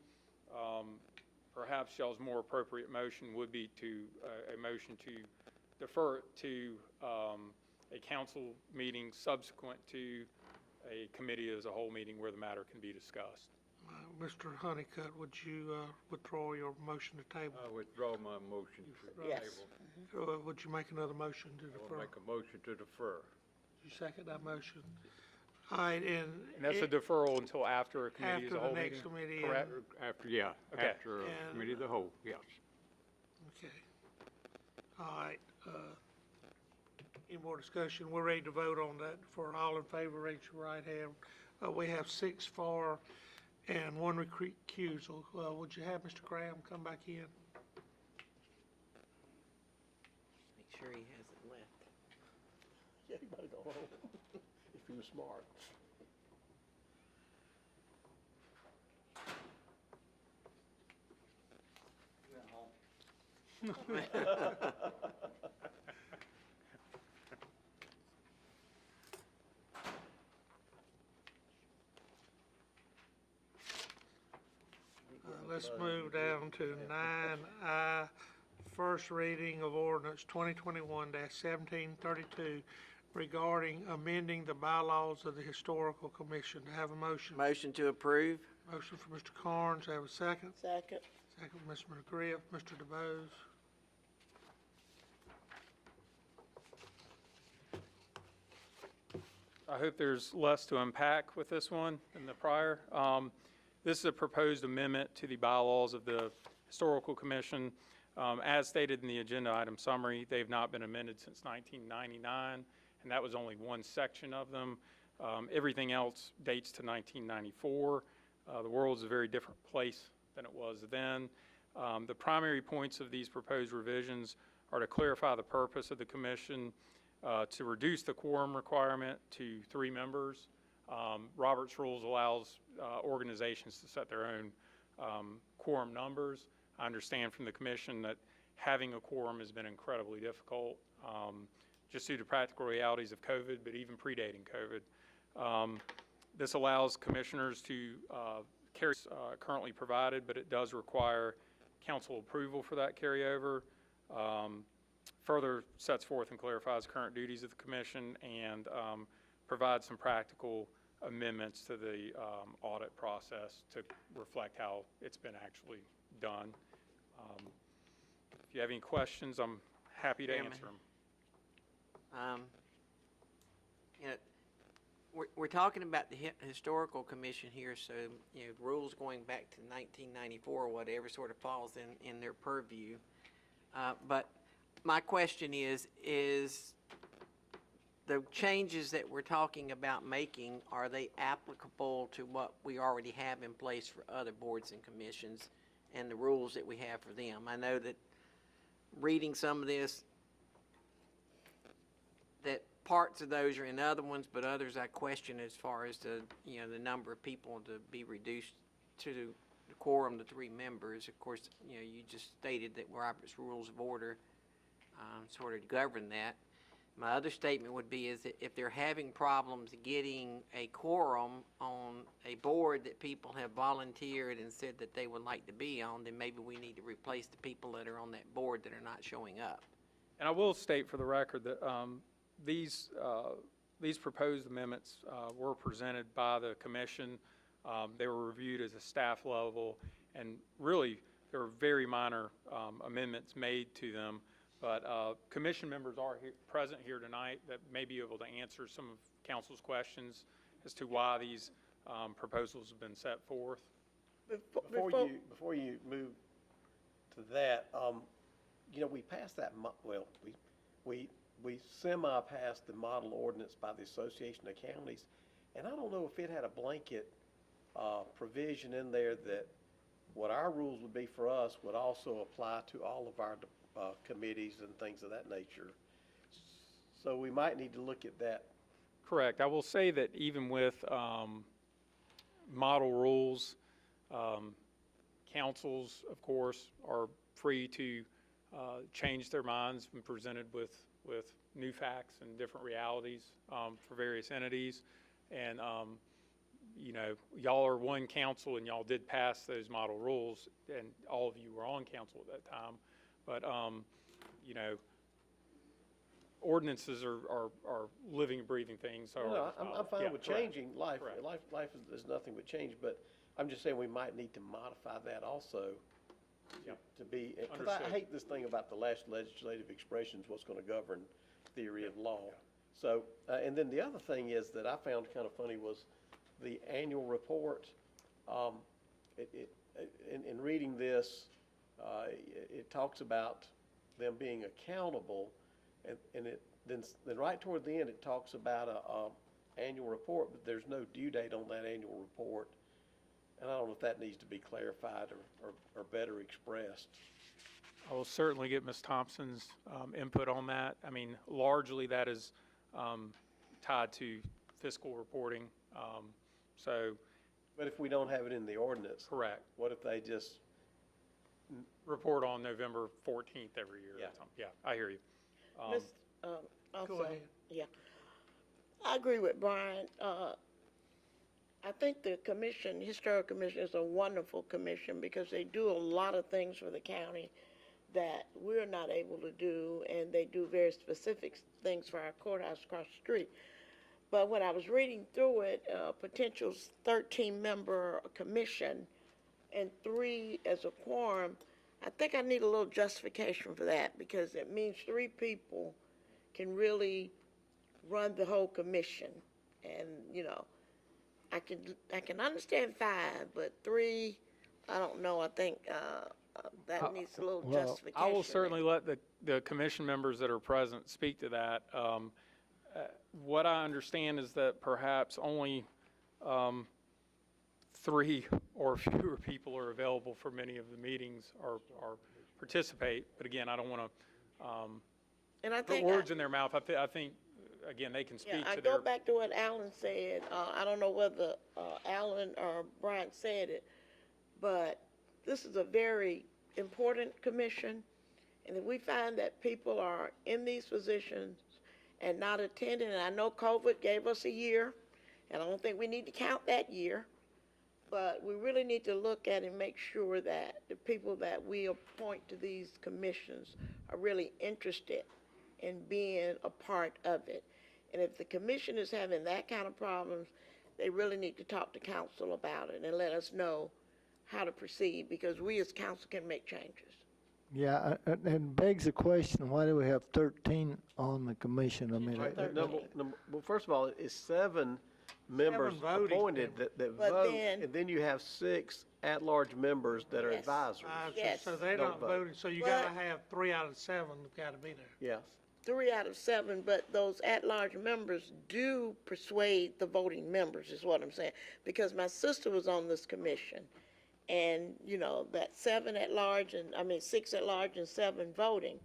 [SPEAKER 4] perhaps y'all's more appropriate motion would be to a motion to defer it to a council meeting subsequent to a committee as a whole meeting where the matter can be discussed.
[SPEAKER 1] Mr. Honeycutt, would you withdraw your motion to table?
[SPEAKER 11] I withdraw my motion to
[SPEAKER 10] yes.
[SPEAKER 11] table.
[SPEAKER 1] Would you make another motion to
[SPEAKER 11] I will
[SPEAKER 1] defer?
[SPEAKER 11] make a motion to defer.
[SPEAKER 1] You second that motion? All right, and.
[SPEAKER 4] And that's a deferral until after a committee as a
[SPEAKER 1] After
[SPEAKER 4] whole
[SPEAKER 1] the
[SPEAKER 4] meeting?
[SPEAKER 1] next committee.
[SPEAKER 4] Correct?
[SPEAKER 11] After, yeah,
[SPEAKER 4] Okay.
[SPEAKER 11] after
[SPEAKER 1] And-
[SPEAKER 11] committee of the whole, yes.
[SPEAKER 1] Okay. All right, any more discussion? We're ready to vote on that. For all in favor, raise your right hand. We have 6 for and 1 recusal. Would you have Mr. Graham come back in?
[SPEAKER 2] Make sure he hasn't left.
[SPEAKER 9] Yeah, he might go home, if he was smart.
[SPEAKER 1] Let's move down to 9I, first reading of ordinance 2021-1732 regarding amending the bylaws of the Historical Commission. To have a motion.
[SPEAKER 2] Motion to approve?
[SPEAKER 1] Motion for Mr. Carnes. Have a second.
[SPEAKER 10] Second.
[SPEAKER 1] Second, Ms. McGriff. Mr. DeBose.
[SPEAKER 4] I hope there's less to unpack with this one than the prior. This is a proposed amendment to the bylaws of the Historical Commission. As stated in the agenda item summary, they've not been amended since 1999, and that was only one section of them. Everything else dates to 1994. The world is a very different place than it was then. The primary points of these proposed revisions are to clarify the purpose of the commission, to reduce the quorum requirement to 3 members. Robert's Rules allows organizations to set their own quorum numbers. I understand from the commission that having a quorum has been incredibly difficult, just due to practical realities of COVID, but even predating COVID. This allows commissioners to carry currently provided, but it does require council approval for that carryover. Further sets forth and clarifies current duties of the commission, and provides some practical amendments to the audit process to reflect how it's been actually done. If you have any questions, I'm happy to
[SPEAKER 2] Chairman.
[SPEAKER 4] answer them.
[SPEAKER 2] You know, we're talking about the Historical Commission here, so, you know, rules going back to 1994 or whatever sort of falls in their purview. But my question is the changes that we're talking about making, are they applicable to what we already have in place for other boards and commissions and the rules that we have for them? I know that reading some of this, that parts of those are in other ones, but others I question as far as the, you know, the number of people to be reduced to the quorum to 3 members. Of course, you know, you just stated that Robert's Rules of Order sort of govern that. My other statement would be is that if they're having problems getting a quorum on a board that people have volunteered and said that they would like to be on, then maybe we need to replace the people that are on that board that are not showing up.
[SPEAKER 4] And I will state for the record that these proposed amendments were presented by the commission They were reviewed as a staff level, and really, there were very minor amendments made to them. But commission members are present here tonight that may be able to answer some of council's questions as to why these proposals have been set forth.
[SPEAKER 9] Before you move to that, you know, we passed that, we semi-passed the model ordinance by the Association of Counties, and I don't know if it had a blanket provision in there that what our rules would be for us would also apply to all of our committees and things of that nature. So we might need to look at that.
[SPEAKER 4] Correct. I will say that even with model rules, councils, of course, are free to change their minds when presented with new facts and different realities for various entities. And, you know, y'all are one council and y'all did pass those model rules, and all of you were on council at that time. But, you know, ordinances are living, breathing things. So,
[SPEAKER 9] No, I'm fine
[SPEAKER 4] yeah,
[SPEAKER 9] with
[SPEAKER 4] correct.
[SPEAKER 9] changing life.
[SPEAKER 4] Correct.
[SPEAKER 9] Life is nothing but change, but I'm just saying we might need to modify that also to be, because I
[SPEAKER 4] Understood.
[SPEAKER 9] hate this thing about the last legislative expressions, what's going to govern theory and law. So, and then the other thing is that I found kind of funny was the annual report. In reading this, it talks about them being accountable, and then right toward the end, it talks about a annual report, but there's no due date on that annual report. And I don't know if that needs to be clarified or better expressed.
[SPEAKER 4] I will certainly get Ms. Thompson's input on that. I mean, largely that is tied to fiscal reporting. So,
[SPEAKER 9] But if we don't have it in the ordinance,
[SPEAKER 4] correct.
[SPEAKER 9] what if they just,
[SPEAKER 4] Report on November 14th every year.
[SPEAKER 9] Yeah.
[SPEAKER 4] Or something. Yeah, I hear you.
[SPEAKER 10] Also,
[SPEAKER 1] ahead.
[SPEAKER 10] yeah, I agree with Brian. I think the commission, Historic Commission, is a wonderful commission because they do a lot of things for the county that we're not able to do, and they do very specific things for our courthouse across the street. But when I was reading through it, potential 13-member commission and 3 as a quorum, I think I need a little justification for that, because it means 3 people can really run the whole commission. And, you know, I can understand 5, but 3, I don't know. I think that needs a little justification.
[SPEAKER 4] I will certainly let the commission members that are present speak to that. What I understand is that perhaps only 3 or fewer people are available for many of the meetings or participate. But again, I don't want to put words in their mouth. I think, again, they can speak
[SPEAKER 10] Yeah, I
[SPEAKER 4] to
[SPEAKER 10] go
[SPEAKER 4] their.
[SPEAKER 10] back to what Alan said. I don't know whether Alan or Brian said it, but this is a very important commission. And if we find that people are in these positions and not attending, and I know COVID gave us a year, and I don't think we need to count that year, but we really need to look at and make sure that the people that we appoint to these commissions are really interested in being a part of it. And if the commission is having that kind of problems, they really need to talk to council about it and let us know how to proceed, because we as council can make changes.
[SPEAKER 12] Yeah, and begs the question, why do we have 13 on the commission? I mean,
[SPEAKER 9] well, first of all, it's 7 members
[SPEAKER 1] voting
[SPEAKER 9] appointed that
[SPEAKER 10] But
[SPEAKER 9] vote,
[SPEAKER 10] then-
[SPEAKER 9] and then you have 6 at-large members that are
[SPEAKER 10] Yes.
[SPEAKER 9] advisors.
[SPEAKER 10] Yes.
[SPEAKER 1] So they're
[SPEAKER 9] Don't
[SPEAKER 1] not
[SPEAKER 9] vote.
[SPEAKER 1] voting, so you
[SPEAKER 10] But-
[SPEAKER 1] gotta have 3 out of 7 gotta be there.
[SPEAKER 9] Yes.
[SPEAKER 10] 3 out of 7, but those at-large members do persuade the voting members, is what I'm saying. Because my sister was on this commission, and, you know, that 6 at-large and 7 voting,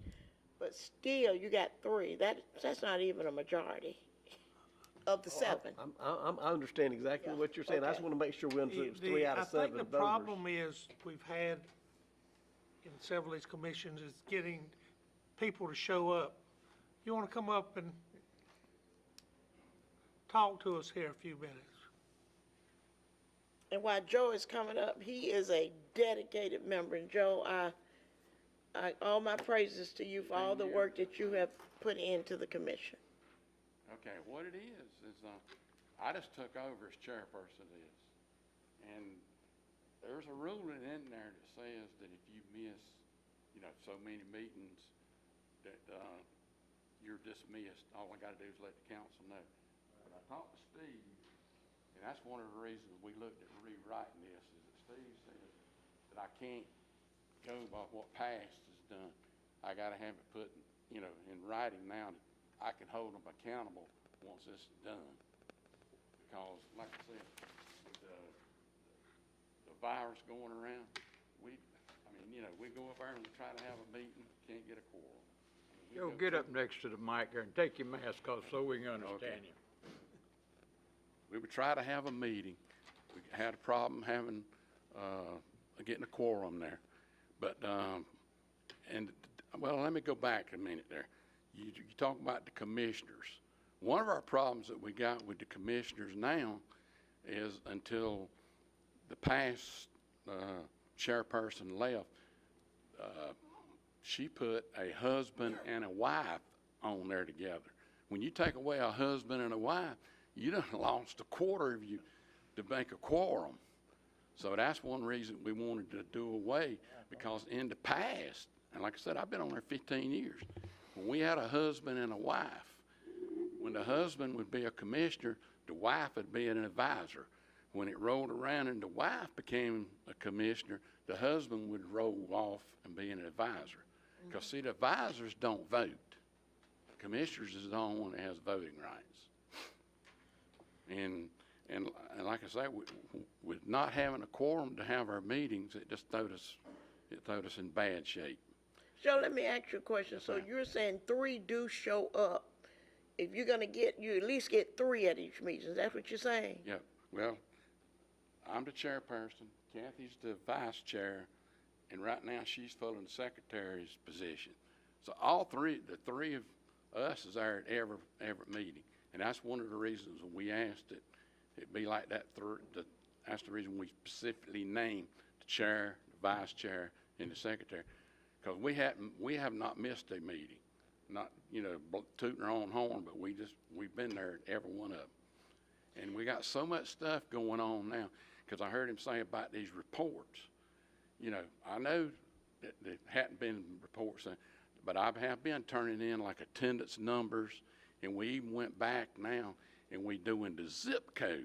[SPEAKER 10] but still, you got 3. That's not even a majority of the 7.
[SPEAKER 9] I understand exactly what you're saying. I just
[SPEAKER 10] Okay.
[SPEAKER 9] want to make sure we understand it was 3 out of 7
[SPEAKER 1] I think the
[SPEAKER 9] voters.
[SPEAKER 1] problem is, we've had in several of these commissions, is getting people to show up. You wanna come up and talk to us here a few minutes?
[SPEAKER 10] And while Joe is coming up, he is a dedicated member. And Joe, all my praises to you for all the work that you have put into the commission.
[SPEAKER 15] Okay, what it is I just took over as chairperson of this. And there's a ruling in there that says that if you miss, so many meetings, that, you're dismissed. All I gotta do is let the council know. But I talked to Steve, and that's one of the reasons we looked at rewriting this, is that Steve said that I can't go by what past is done. I gotta have it put, in writing now that I can hold them accountable once this is done. Because, like I said, with the virus going around, we go up there and try to have a meeting, can't get a quorum.
[SPEAKER 11] Joe, get up next to the mic there and take your mask off so we can understand you.
[SPEAKER 15] We would try to have a meeting. We had a problem having, getting a quorum there. But, let me go back a minute there. You talk about the commissioners. One of our problems that we got with the commissioners now is until the past chairperson left, she put a husband and a wife on there together. When you take away a husband and a wife, you done lost a quarter of you to make a quorum. So that's one reason we wanted to do away, because in the past, and like I said, I've been on there 15 years, when we had a husband and a wife, when the husband would be a commissioner, the wife would be an advisor. When it rolled around and the wife became a commissioner, the husband would roll off and be an advisor. Because, see, the advisors don't vote. Commissioners is the only one that has voting rights. And like I say, with not having a quorum to have our meetings, it just throwed us in bad shape.
[SPEAKER 10] Joe, let me ask you a question. So you're saying 3 do show up. If you're gonna you at least get 3 at each meeting. Is that what you're saying?
[SPEAKER 15] Yeah. Well, I'm the chairperson. Kathy's the vice chair, and right now she's filling the secretary's position. So the three of us is there at every meeting, and that's one of the reasons we asked it be like that. That's the reason we specifically named the chair, the vice chair, and the secretary, because we have not missed a meeting. Not tooting our own horn, but we've been there at every one of them. And we got so much stuff going on now, because I heard him say about these reports. I know that there hadn't been reports, but I have been turning in like attendance numbers, and we even went back now and we doing the zip code,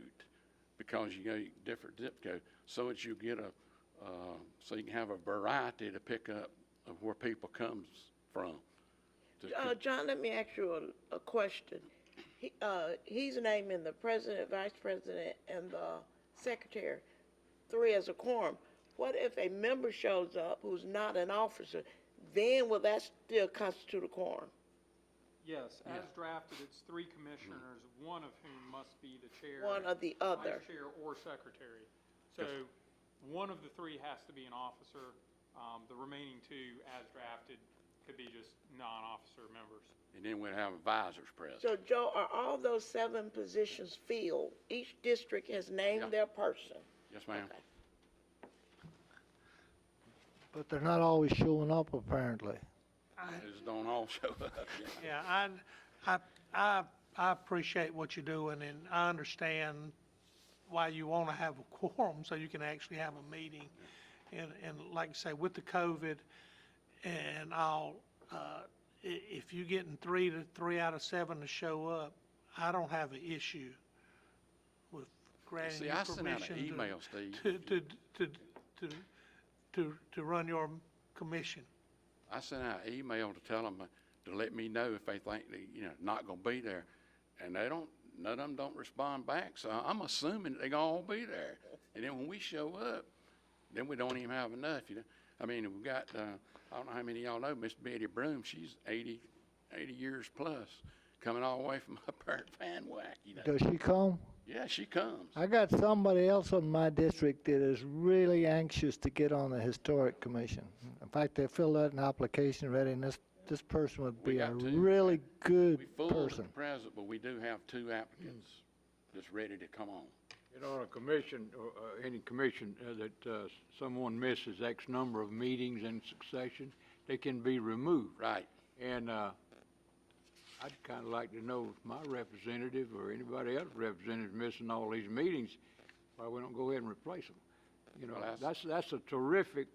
[SPEAKER 15] because you go different zip code, so that you get so you can have a variety to pick up of where people comes from.
[SPEAKER 10] John, let me ask you a question. He's naming the president, vice president, and the secretary, 3 as a quorum. What if a member shows up who's not an officer? Then will that still constitute a quorum?
[SPEAKER 4] Yes, as drafted, it's 3 commissioners, one of whom must be the chair.
[SPEAKER 10] One or the other.
[SPEAKER 4] Vice chair or secretary. So one of the 3 has to be an officer. The remaining 2, as drafted, could be just non-officer members.
[SPEAKER 15] And then we'll have advisors present.
[SPEAKER 10] So, Joe, are all those 7 positions filled? Each district has named their person?
[SPEAKER 15] Yes, ma'am.
[SPEAKER 10] Okay.
[SPEAKER 12] But they're not always showing up, apparently.
[SPEAKER 15] They just don't all show up.
[SPEAKER 1] Yeah, I appreciate what you're doing, and I understand why you want to have a quorum so you can actually have a meeting. And like I say, with the COVID and all, if you're getting 3 out of 7 to show up, I don't have an issue with granting you permission
[SPEAKER 15] email, Steve.
[SPEAKER 1] to run your commission.
[SPEAKER 15] I sent out an email to tell them to let me know if they think they, not gonna be there, and none of them don't respond back. So I'm assuming they're gonna all be there. And then when we show up, then we don't even have enough. I mean, we've got I don't know how many of y'all know Miss Betty Broom. She's 80 years plus, coming all the way from up there at Van Wyck.
[SPEAKER 12] Does she come?
[SPEAKER 15] Yeah, she comes.
[SPEAKER 12] I got somebody else in my district that is really anxious to get on the historic commission. In fact, they filled out an application ready, and this person would be a really good
[SPEAKER 15] we full
[SPEAKER 12] person.
[SPEAKER 15] at present, but we do have 2 applicants that's ready to come on.
[SPEAKER 11] A commission, any commission that someone misses X number of meetings in succession, they can be removed.
[SPEAKER 15] Right.
[SPEAKER 11] And I'd kind of like to know if my representative or anybody else representative missing all these meetings, why we don't go ahead and replace them? You know,
[SPEAKER 15] Well,
[SPEAKER 11] that's a terrific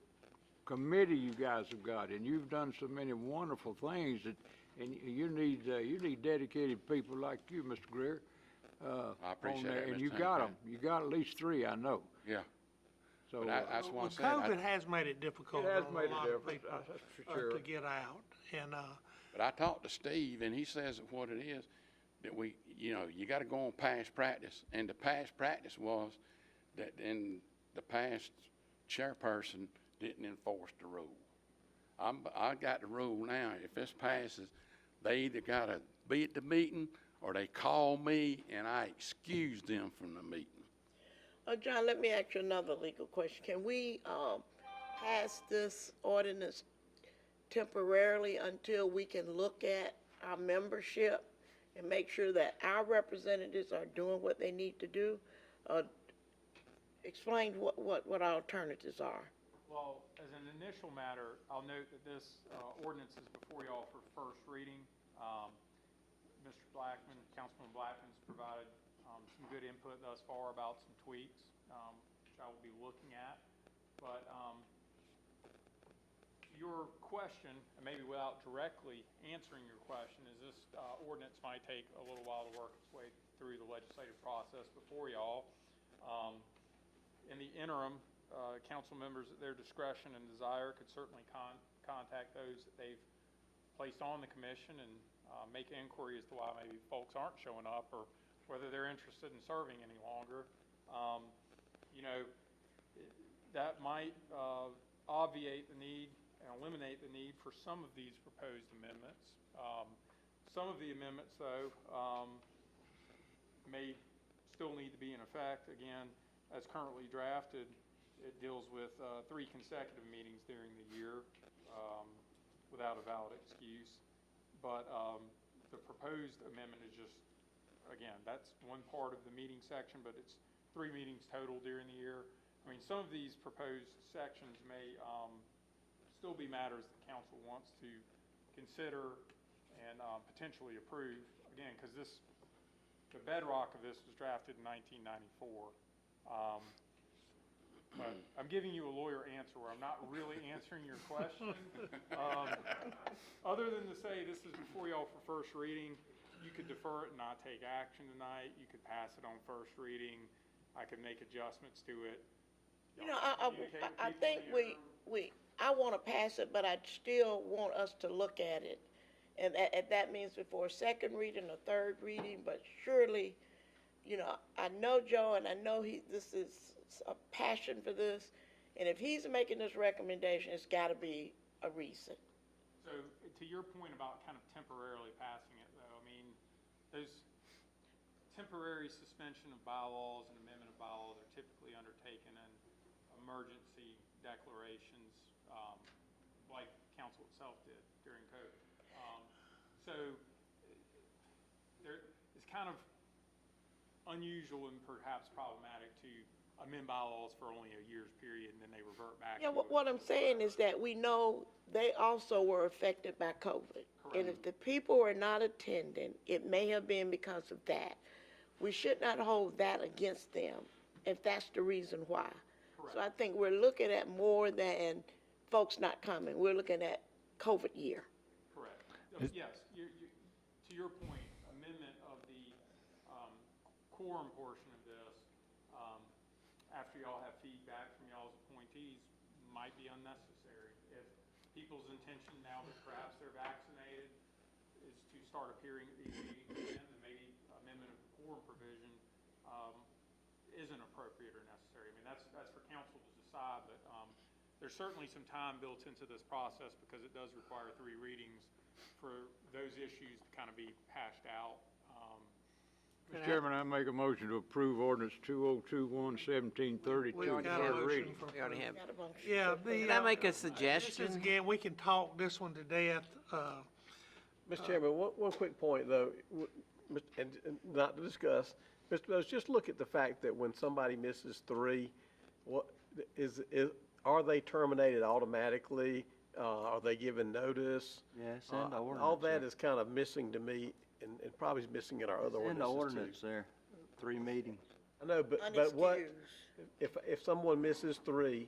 [SPEAKER 11] committee you guys have got, and you've done so many wonderful things that, and you need dedicated people like you, Mr. Greer.
[SPEAKER 15] I appreciate
[SPEAKER 11] on there,
[SPEAKER 15] that,
[SPEAKER 11] and
[SPEAKER 15] Mr.
[SPEAKER 11] you got them.
[SPEAKER 15] Hancock.
[SPEAKER 11] You got at least 3, I know.
[SPEAKER 15] Yeah,
[SPEAKER 11] So,
[SPEAKER 15] but that's what
[SPEAKER 1] Well,
[SPEAKER 15] I'm saying.
[SPEAKER 1] COVID has made it difficult
[SPEAKER 11] It has
[SPEAKER 1] on
[SPEAKER 11] made
[SPEAKER 1] a
[SPEAKER 11] a
[SPEAKER 1] lot of
[SPEAKER 11] difference,
[SPEAKER 1] people
[SPEAKER 11] that's for sure.
[SPEAKER 1] to get out. And,
[SPEAKER 15] But I talked to Steve, and he says that what it is, that we, you know, you gotta go on past practice, and the past practice was that then the past chairperson didn't enforce the rule. I got the rule now, if this passes, they either gotta be at the meeting, or they call me, and I excuse them from the meeting.
[SPEAKER 10] John, let me ask you another legal question. Can we, pass this ordinance temporarily until we can look at our membership and make sure that our representatives are doing what they need to do? Explain what our alternatives are.
[SPEAKER 4] Well, as an initial matter, I'll note that this ordinance is before y'all for first reading. Mr. Blackman, Councilman Blackman's provided some good input thus far about some tweaks, which I will be looking at. But your question, and maybe without directly answering your question, is this ordinance might take a little while to work its way through the legislative process before y'all. In the interim, council members at their discretion and desire could certainly contact those that they've placed on the commission and make inquiry as to why maybe folks aren't showing up or whether they're interested in serving any longer. You know, that might obviate the need and eliminate the need for some of these proposed amendments. Some of the amendments, though, may still need to be in effect. Again, as currently drafted, it deals with 3 consecutive meetings during the year without a valid excuse. But the proposed amendment is just, again, that's one part of the meeting section, but it's 3 meetings total during the year. I mean, some of these proposed sections may still be matters the council wants to consider and potentially approve. Again, because the bedrock of this was drafted in 1994. But I'm giving you a lawyer answer where I'm not really answering your question. Other than to say this is before y'all for first reading, you could defer it and not take action tonight. You could pass it on first reading. I could make adjustments to it.
[SPEAKER 10] You know, I think I want to pass it, but I still want us to look at it. And that means before second reading or third reading, but surely, you know, I know Joe, and I know this is a passion for this, and if he's making this recommendation, it's got to be a reason.
[SPEAKER 4] So, to your point about kind of temporarily passing it, though, I mean, those temporary suspension of bylaws and amendment of bylaws are typically undertaken in emergency declarations, like council itself did during COVID. So, it's kind of unusual and perhaps problematic to amend bylaws for only a year's period and then they revert back.
[SPEAKER 10] Yeah,
[SPEAKER 4] to
[SPEAKER 10] what I'm saying is that we know they also were affected by COVID. And if the people were not attending, it may have been because of that. We should not hold that against them if that's the reason why.
[SPEAKER 4] Correct.
[SPEAKER 10] So I think we're looking at more than folks not coming. We're looking at COVID year.
[SPEAKER 4] Correct. Yes, to your point, amendment of the quorum portion of this, after y'all have feedback from y'all's appointees, might be unnecessary. If people's intention now that perhaps they're vaccinated is to start appearing at these meetings again, then maybe amendment of the quorum provision isn't appropriate or necessary. I mean, that's for council to decide, but there's certainly some time built into this process because it does require 3 readings for those issues to kind of be hashed out.
[SPEAKER 11] Mr. Chairman, I make a motion to approve ordinance 2021-1730.
[SPEAKER 1] We've got a motion for.
[SPEAKER 2] We already have.
[SPEAKER 1] Yeah,
[SPEAKER 2] Can I make a
[SPEAKER 1] this is,
[SPEAKER 2] suggestion?
[SPEAKER 1] again, we can talk this one to death.
[SPEAKER 9] Mr. Chairman, one quick point, though, and not to discuss, Mr. Bose, just look at the fact that when somebody misses 3, are they terminated automatically? Are they given notice?
[SPEAKER 3] Yeah, it's in the ordinance.
[SPEAKER 9] All that
[SPEAKER 3] there.
[SPEAKER 9] is kind of missing to me, and probably is missing in our other
[SPEAKER 3] It's in the
[SPEAKER 9] ordinances, too.
[SPEAKER 3] ordinance there, 3 meetings.
[SPEAKER 9] I know, but what, if someone misses 3,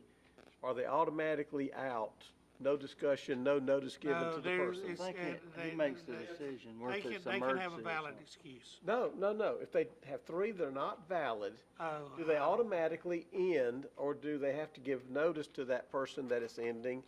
[SPEAKER 9] are they automatically out? No discussion, no notice given
[SPEAKER 1] No,
[SPEAKER 9] to the
[SPEAKER 1] there's-
[SPEAKER 9] person?
[SPEAKER 1] it's-
[SPEAKER 3] He makes the decision, where
[SPEAKER 1] They
[SPEAKER 3] if
[SPEAKER 1] can,
[SPEAKER 3] it's
[SPEAKER 1] they can have a
[SPEAKER 3] emergency or
[SPEAKER 1] valid
[SPEAKER 3] something.
[SPEAKER 1] excuse.
[SPEAKER 9] No. If they have 3 that are not valid,
[SPEAKER 1] Oh,
[SPEAKER 9] do they automatically end, or do they have to give notice to that person that it's ending?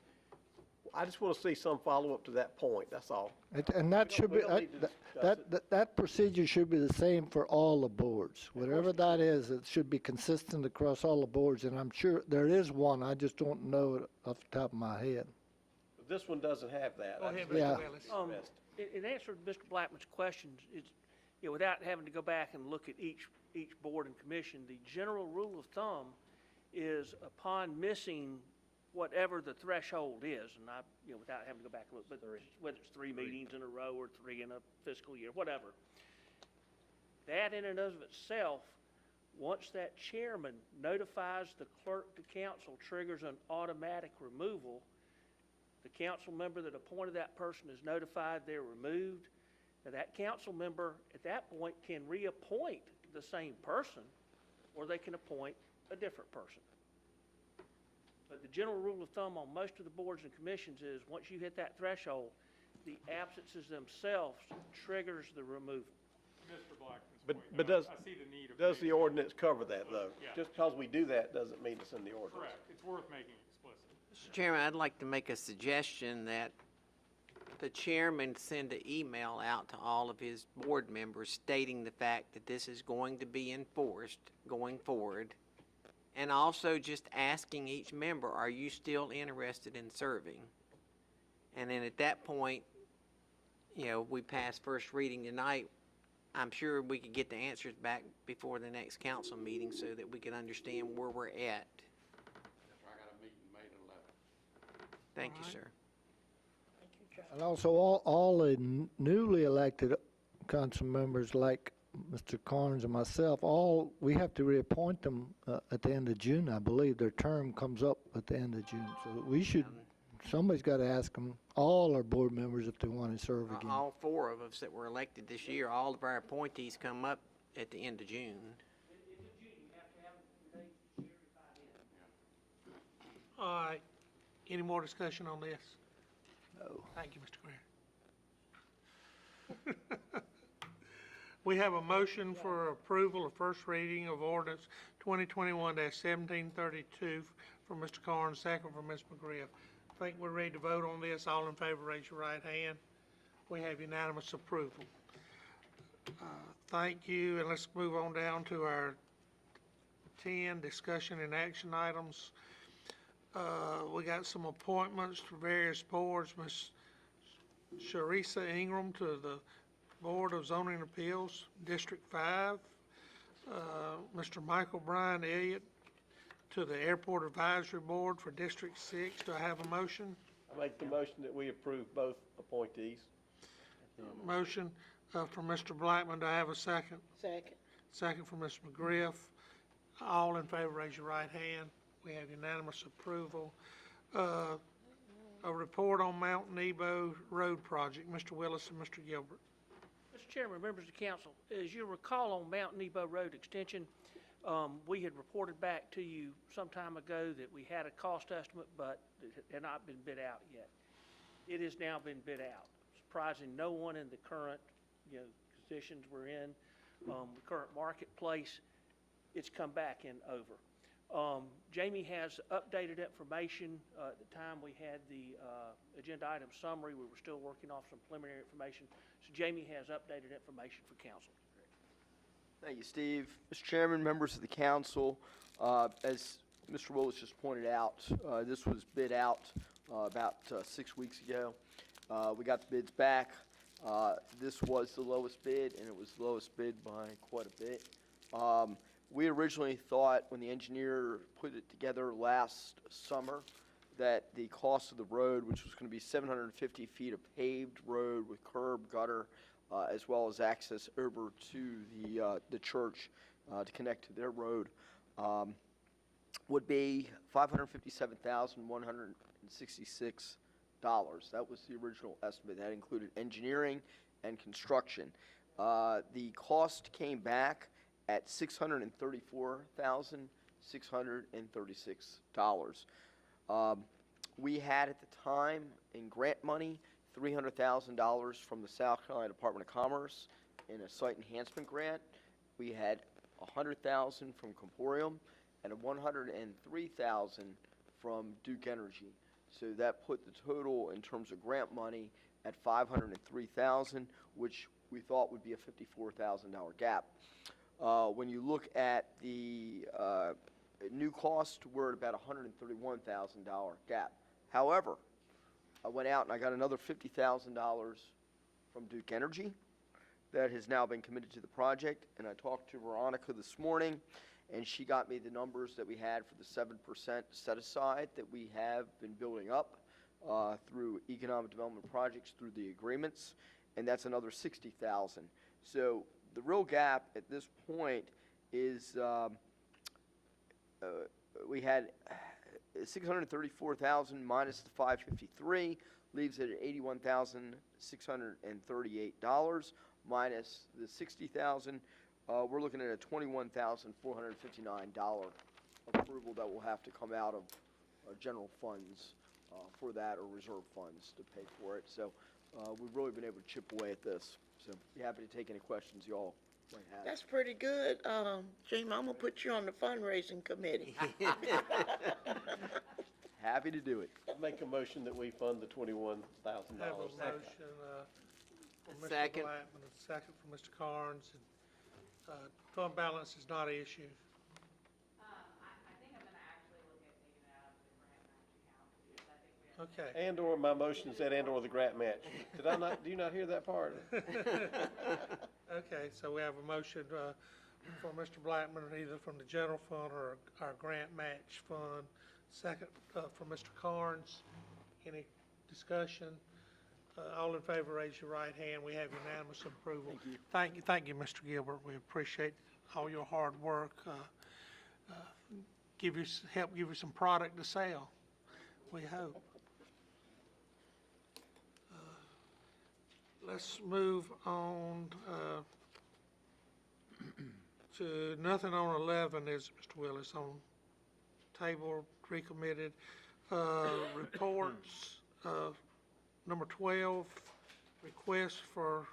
[SPEAKER 9] I just want to see some follow-up to that point, that's all.
[SPEAKER 12] And that should be,
[SPEAKER 9] we don't need to discuss it.
[SPEAKER 12] that procedure should be the same for all the boards. Whatever that is, it should be consistent across all the boards, and I'm sure there is one, I just don't know it off the top of my head.
[SPEAKER 9] But this one doesn't have that.
[SPEAKER 1] Go
[SPEAKER 9] I
[SPEAKER 1] ahead,
[SPEAKER 9] just
[SPEAKER 12] Yeah.
[SPEAKER 1] Mr. Willis.
[SPEAKER 9] missed.
[SPEAKER 8] In answer to Mr. Blackman's questions, it's, you know, without having to go back and look at each board and commission, the general rule of thumb is upon missing whatever the threshold is, and you know, without having to go back and look, but whether it's 3 meetings in a row or 3 in a fiscal year, whatever. That in and of itself, once that chairman notifies the clerk to council, triggers an automatic removal. The council member that appointed that person is notified they're removed. Now, that council member at that point can reappoint the same person, or they can appoint a different person. But the general rule of thumb on most of the boards and commissions is, once you hit that threshold, the absences themselves triggers the removal.
[SPEAKER 4] Mr. Blackman's
[SPEAKER 9] But,
[SPEAKER 4] point,
[SPEAKER 9] but
[SPEAKER 4] though,
[SPEAKER 9] does,
[SPEAKER 4] I see the need of.
[SPEAKER 9] does the
[SPEAKER 4] making-
[SPEAKER 9] ordinance cover that, though?
[SPEAKER 4] Yeah.
[SPEAKER 9] Just because we do that doesn't mean it's in the ordinance.
[SPEAKER 4] Correct, it's worth making explicit.
[SPEAKER 2] Mr. Chairman, I'd like to make a suggestion that the chairman send an email out to all of his board members stating the fact that this is going to be enforced going forward, and also just asking each member, are you still interested in serving? And then at that point, you know, we pass first reading tonight, I'm sure we could get the answers back before the next council meeting so that we can understand where we're at.
[SPEAKER 15] I got a meeting May the 11th.
[SPEAKER 2] Thank you, sir.
[SPEAKER 12] And also, all the newly elected council members like Mr. Carnes and myself, we have to reappoint them at the end of June, I believe. Their term comes up at the end of June. So we should, somebody's got to ask them, all our board members, if they want to serve again.
[SPEAKER 2] All 4 of us that were elected this year, all of our appointees come up at the end of June.
[SPEAKER 1] All right, any more discussion on this? No. Thank you, Mr. Greer. We have a motion for approval of first reading of ordinance 2021-1732 from Mr. Carnes, second from Ms. McGriff. I think we're ready to vote on this. All in favor, raise your right hand. We have unanimous approval. Thank you, and let's move on down to our 10, discussion and action items. We got some appointments to various boards. Ms. Sharisa Ingram to the Board of Zoning Appeals, District 5. Mr. Michael Bryan Elliott to the Airport Advisory Board for District 6. Do I have a motion?
[SPEAKER 9] I make the motion that we approve both appointees.
[SPEAKER 1] Motion from Mr. Blackman. Do I have a second?
[SPEAKER 10] Second.
[SPEAKER 1] Second from Ms. McGriff. All in favor, raise your right hand. We have unanimous approval. A report on Mount Nebo Road Project. Mr. Willis and Mr. Gilbert.
[SPEAKER 8] Mr. Chairman, members of the council, as you recall on Mount Nebo Road Extension, we had reported back to you some time ago that we had a cost estimate, but it had not been bid out yet. It has now been bid out, surprising no one in the current, you know, positions we're in, the current marketplace. It's come back in over. Jamie has updated information. At the time we had the agenda item summary, we were still working off some preliminary information. So Jamie has updated information for council.
[SPEAKER 13] Thank you, Steve. Mr. Chairman, members of the council, as Mr. Willis just pointed out, this was bid out about 6 weeks ago. We got the bids back. This was the lowest bid, and it was the lowest bid by quite a bit. We originally thought, when the engineer put it together last summer, that the cost of the road, which was going to be 750 feet of paved road with curb, gutter, as well as access over to the church to connect to their road, would be $557,166. That was the original estimate. That included engineering and construction. The cost came back at $634,636. We had at the time in grant money $300,000 from the South Carolina Department of Commerce in a site enhancement grant. We had $100,000 from Comporium and $103,000 from Duke Energy. So that put the total in terms of grant money at $503,000, which we thought would be a $54,000 gap. When you look at the new cost, we're at about $131,000 gap. However, I went out and I got another $50,000 from Duke Energy that has now been committed to the project, and I talked to Veronica this morning, and she got me the numbers that we had for the 7% set aside that we have been building up through economic development projects through the agreements, and that's another $60,000. So the real gap at this point is we had 634,000 minus the 553 leaves it at $81,638 minus the 60,000. We're looking at a $21,459 approval that will have to come out of general funds for that, or reserve funds to pay for it. So we've really been able to chip away at this. So be happy to take any questions y'all might have.
[SPEAKER 10] That's pretty good. Jim, I'm gonna put you on the fundraising committee.
[SPEAKER 13] Happy to do it.
[SPEAKER 9] Make a motion that we fund the $21,000.
[SPEAKER 1] Have a motion, from Mr.
[SPEAKER 2] Second.
[SPEAKER 1] Blackman, a second from Mr. Carnes. Fund balance is not an issue. Okay.
[SPEAKER 9] And/or my motion said and/or the grant match. Did I not, do you not hear that part?
[SPEAKER 1] Okay, so we have a motion for Mr. Blackman, either from the general fund or our grant match fund. Second from Mr. Carnes. Any discussion? All in favor, raise your right hand. We have unanimous approval. Thank you, Mr. Gilbert. We appreciate all your hard work. Help give you some product to sell, we hope. Let's move on to nothing on 11, is Mr. Willis, on table, recommitted. Reports, number 12, request for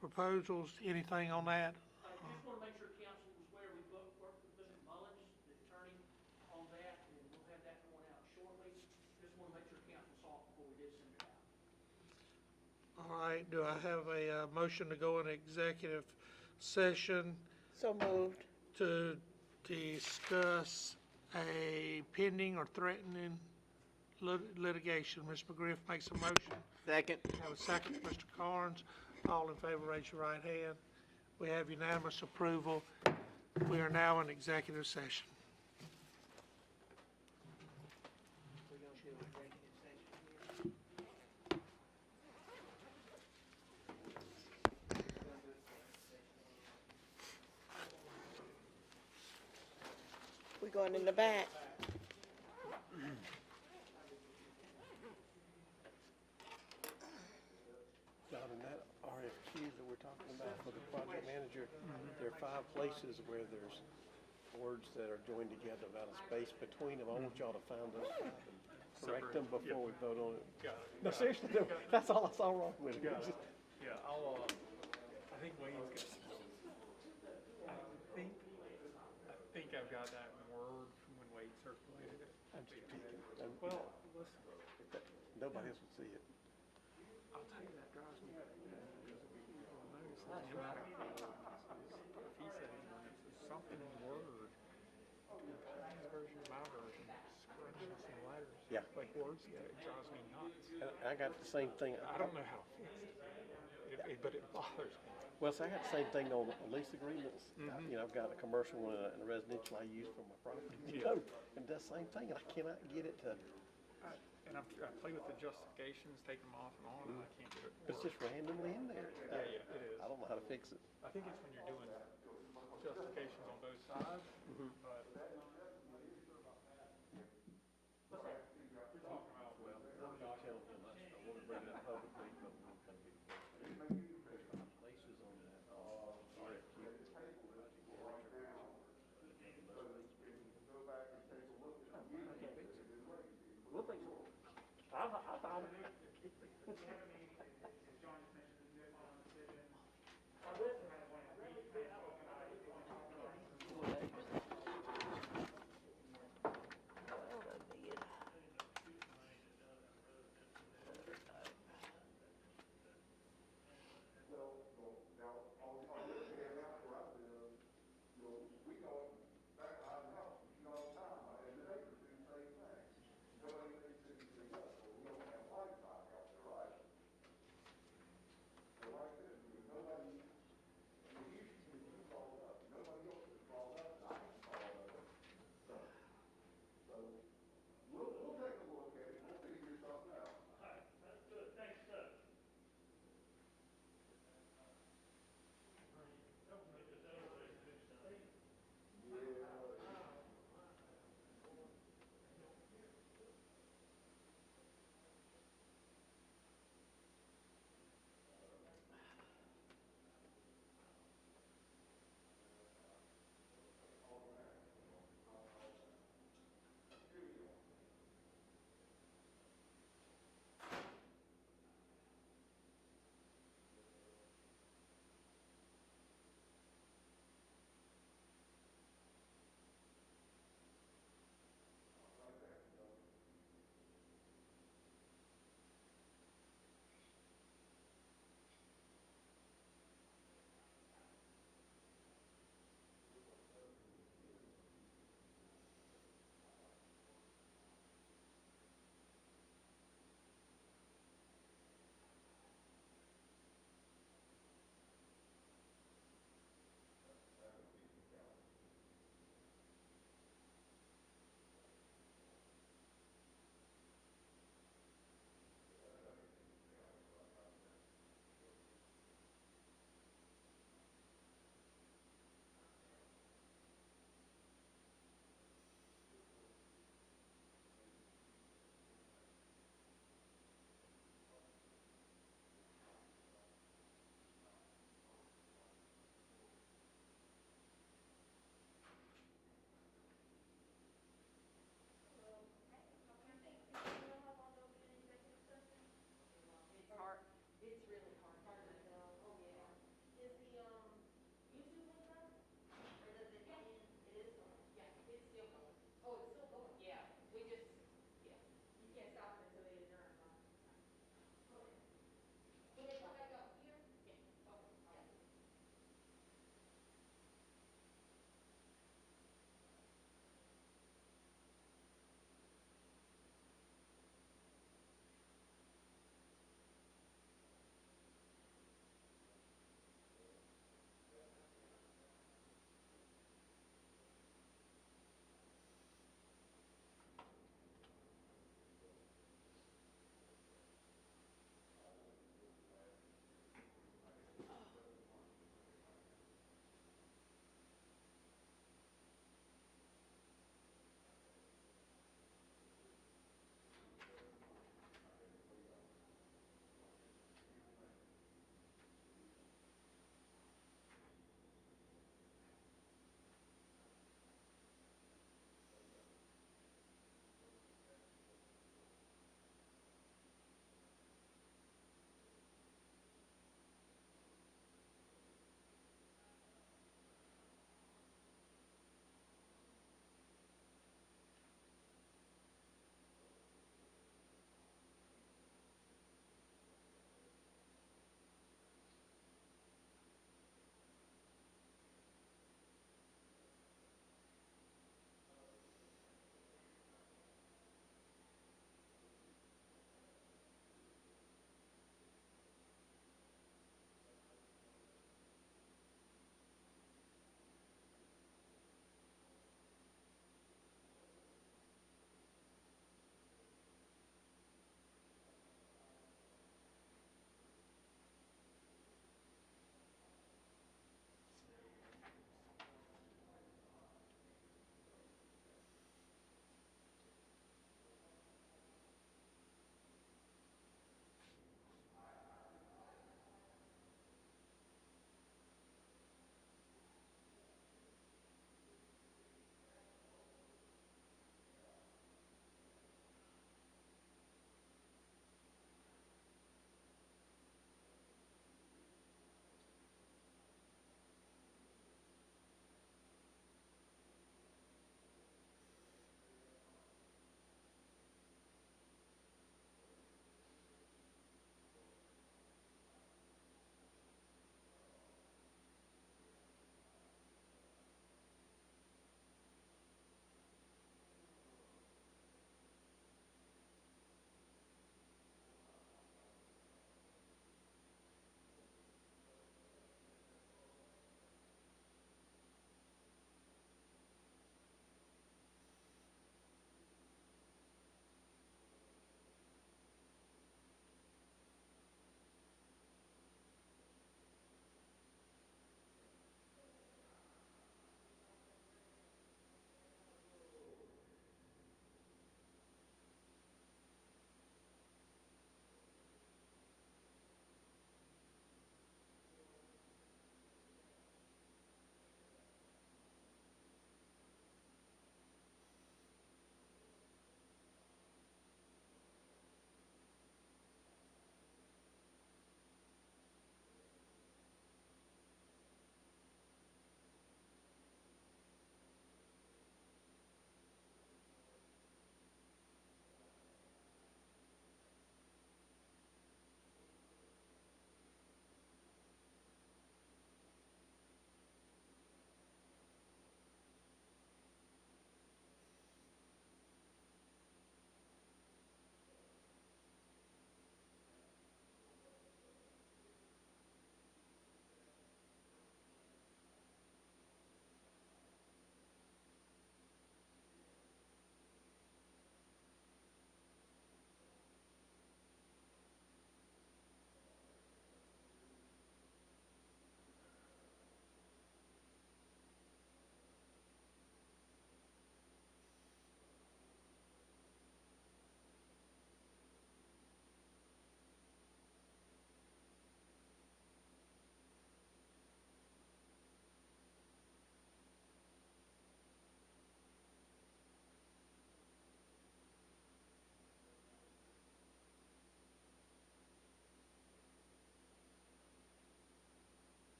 [SPEAKER 1] proposals, anything on that?
[SPEAKER 8] I just want to make sure council was aware we worked with Mr. Mullins, the attorney, on that, and we'll have that going out shortly. Just want to make sure council saw it before we did send it out.
[SPEAKER 1] All right, do I have a motion to go in executive session
[SPEAKER 10] So moved.
[SPEAKER 1] to discuss a pending or threatening litigation? Ms. McGriff makes a motion.
[SPEAKER 2] Second.
[SPEAKER 1] Have a second, Mr. Carnes. All in favor, raise your right hand. We have unanimous approval. We are now in executive session.
[SPEAKER 10] We're going in the back.
[SPEAKER 9] John, in that RFQ that we're talking about for the project manager, there are 5 places where there's words that are joined together without a space between them. I want y'all to find those 5 and correct them before we vote on it. No, seriously, no, that's all I saw wrong with it.
[SPEAKER 4] Yeah, I think Wayne's got, I think I've got that in Word from when Wade circulated it.
[SPEAKER 9] I'm just picking.
[SPEAKER 4] Well, listen,
[SPEAKER 9] Nobody else would see it.
[SPEAKER 4] I'll tell you, that drives me crazy, because we all notice that if he said it's something in Word, his version, my version, scratches and letters.
[SPEAKER 9] Yeah.
[SPEAKER 4] Like words together, it drives me nuts.
[SPEAKER 9] And I got the same thing.
[SPEAKER 4] I don't know how to fix it, but it bothers me.
[SPEAKER 9] Well, so I got the same thing on lease agreements. You know, I've got a commercial and a residential I use for my property.
[SPEAKER 4] Yeah.
[SPEAKER 9] And it does the same thing, and I cannot get it to,
[SPEAKER 4] I play with the justifications, take them off and on, and I can't get it.
[SPEAKER 9] it's just randomly in there.
[SPEAKER 4] Yeah, it is.
[SPEAKER 9] I don't know how to fix it.
[SPEAKER 4] I think it's when you're doing justifications on both sides, but.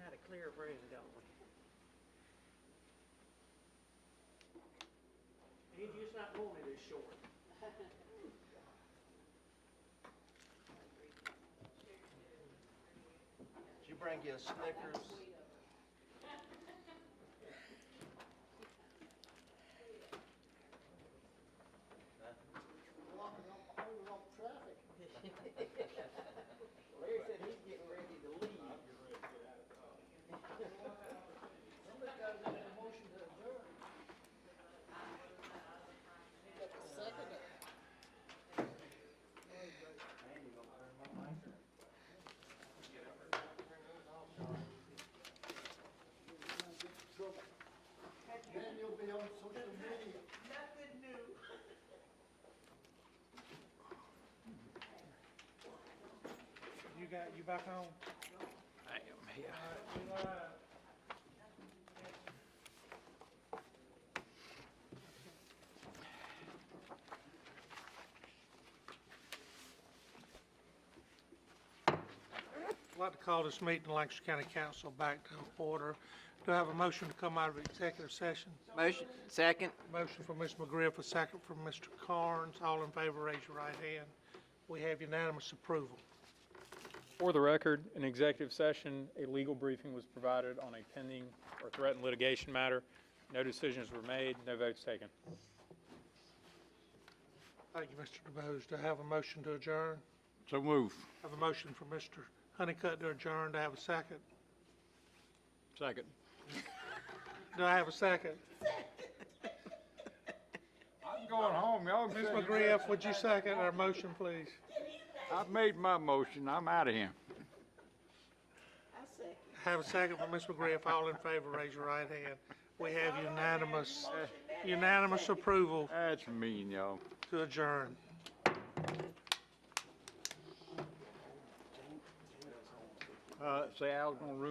[SPEAKER 2] how to clear a room, don't we?
[SPEAKER 8] He's just not going it as short.
[SPEAKER 3] Did you bring you a Snickers?
[SPEAKER 2] Larry said he's getting ready to leave.
[SPEAKER 12] Then you'll be on social media.
[SPEAKER 2] Nothing new.
[SPEAKER 1] You back on?
[SPEAKER 11] I am here.
[SPEAKER 1] We live. I'd like to call this meeting of Lancaster County Council back to order. Do I have a motion to come out of executive session?
[SPEAKER 2] Motion, second.
[SPEAKER 1] Motion from Ms. McGriff, a second from Mr. Carnes. All in favor, raise your right hand. We have unanimous approval.
[SPEAKER 4] For the record, in executive session, a legal briefing was provided on a pending or threatened litigation matter. No decisions were made, no votes taken.
[SPEAKER 1] Thank you, Mr. DeBose. Do I have a motion to adjourn?
[SPEAKER 11] So move.
[SPEAKER 1] I have a motion from Mr. Honeycutt to adjourn. Do I have a second?
[SPEAKER 11] Second.
[SPEAKER 1] Do I have a second?
[SPEAKER 11] I'm going home, y'all.
[SPEAKER 1] Ms. McGriff, would you second our motion, please?
[SPEAKER 11] I've made my motion. I'm out of here.
[SPEAKER 1] Have a second from Ms. McGriff. All in favor, raise your right hand. We have unanimous approval
[SPEAKER 11] That's mean, y'all.
[SPEAKER 1] to adjourn.
[SPEAKER 11] Say I was gonna ruin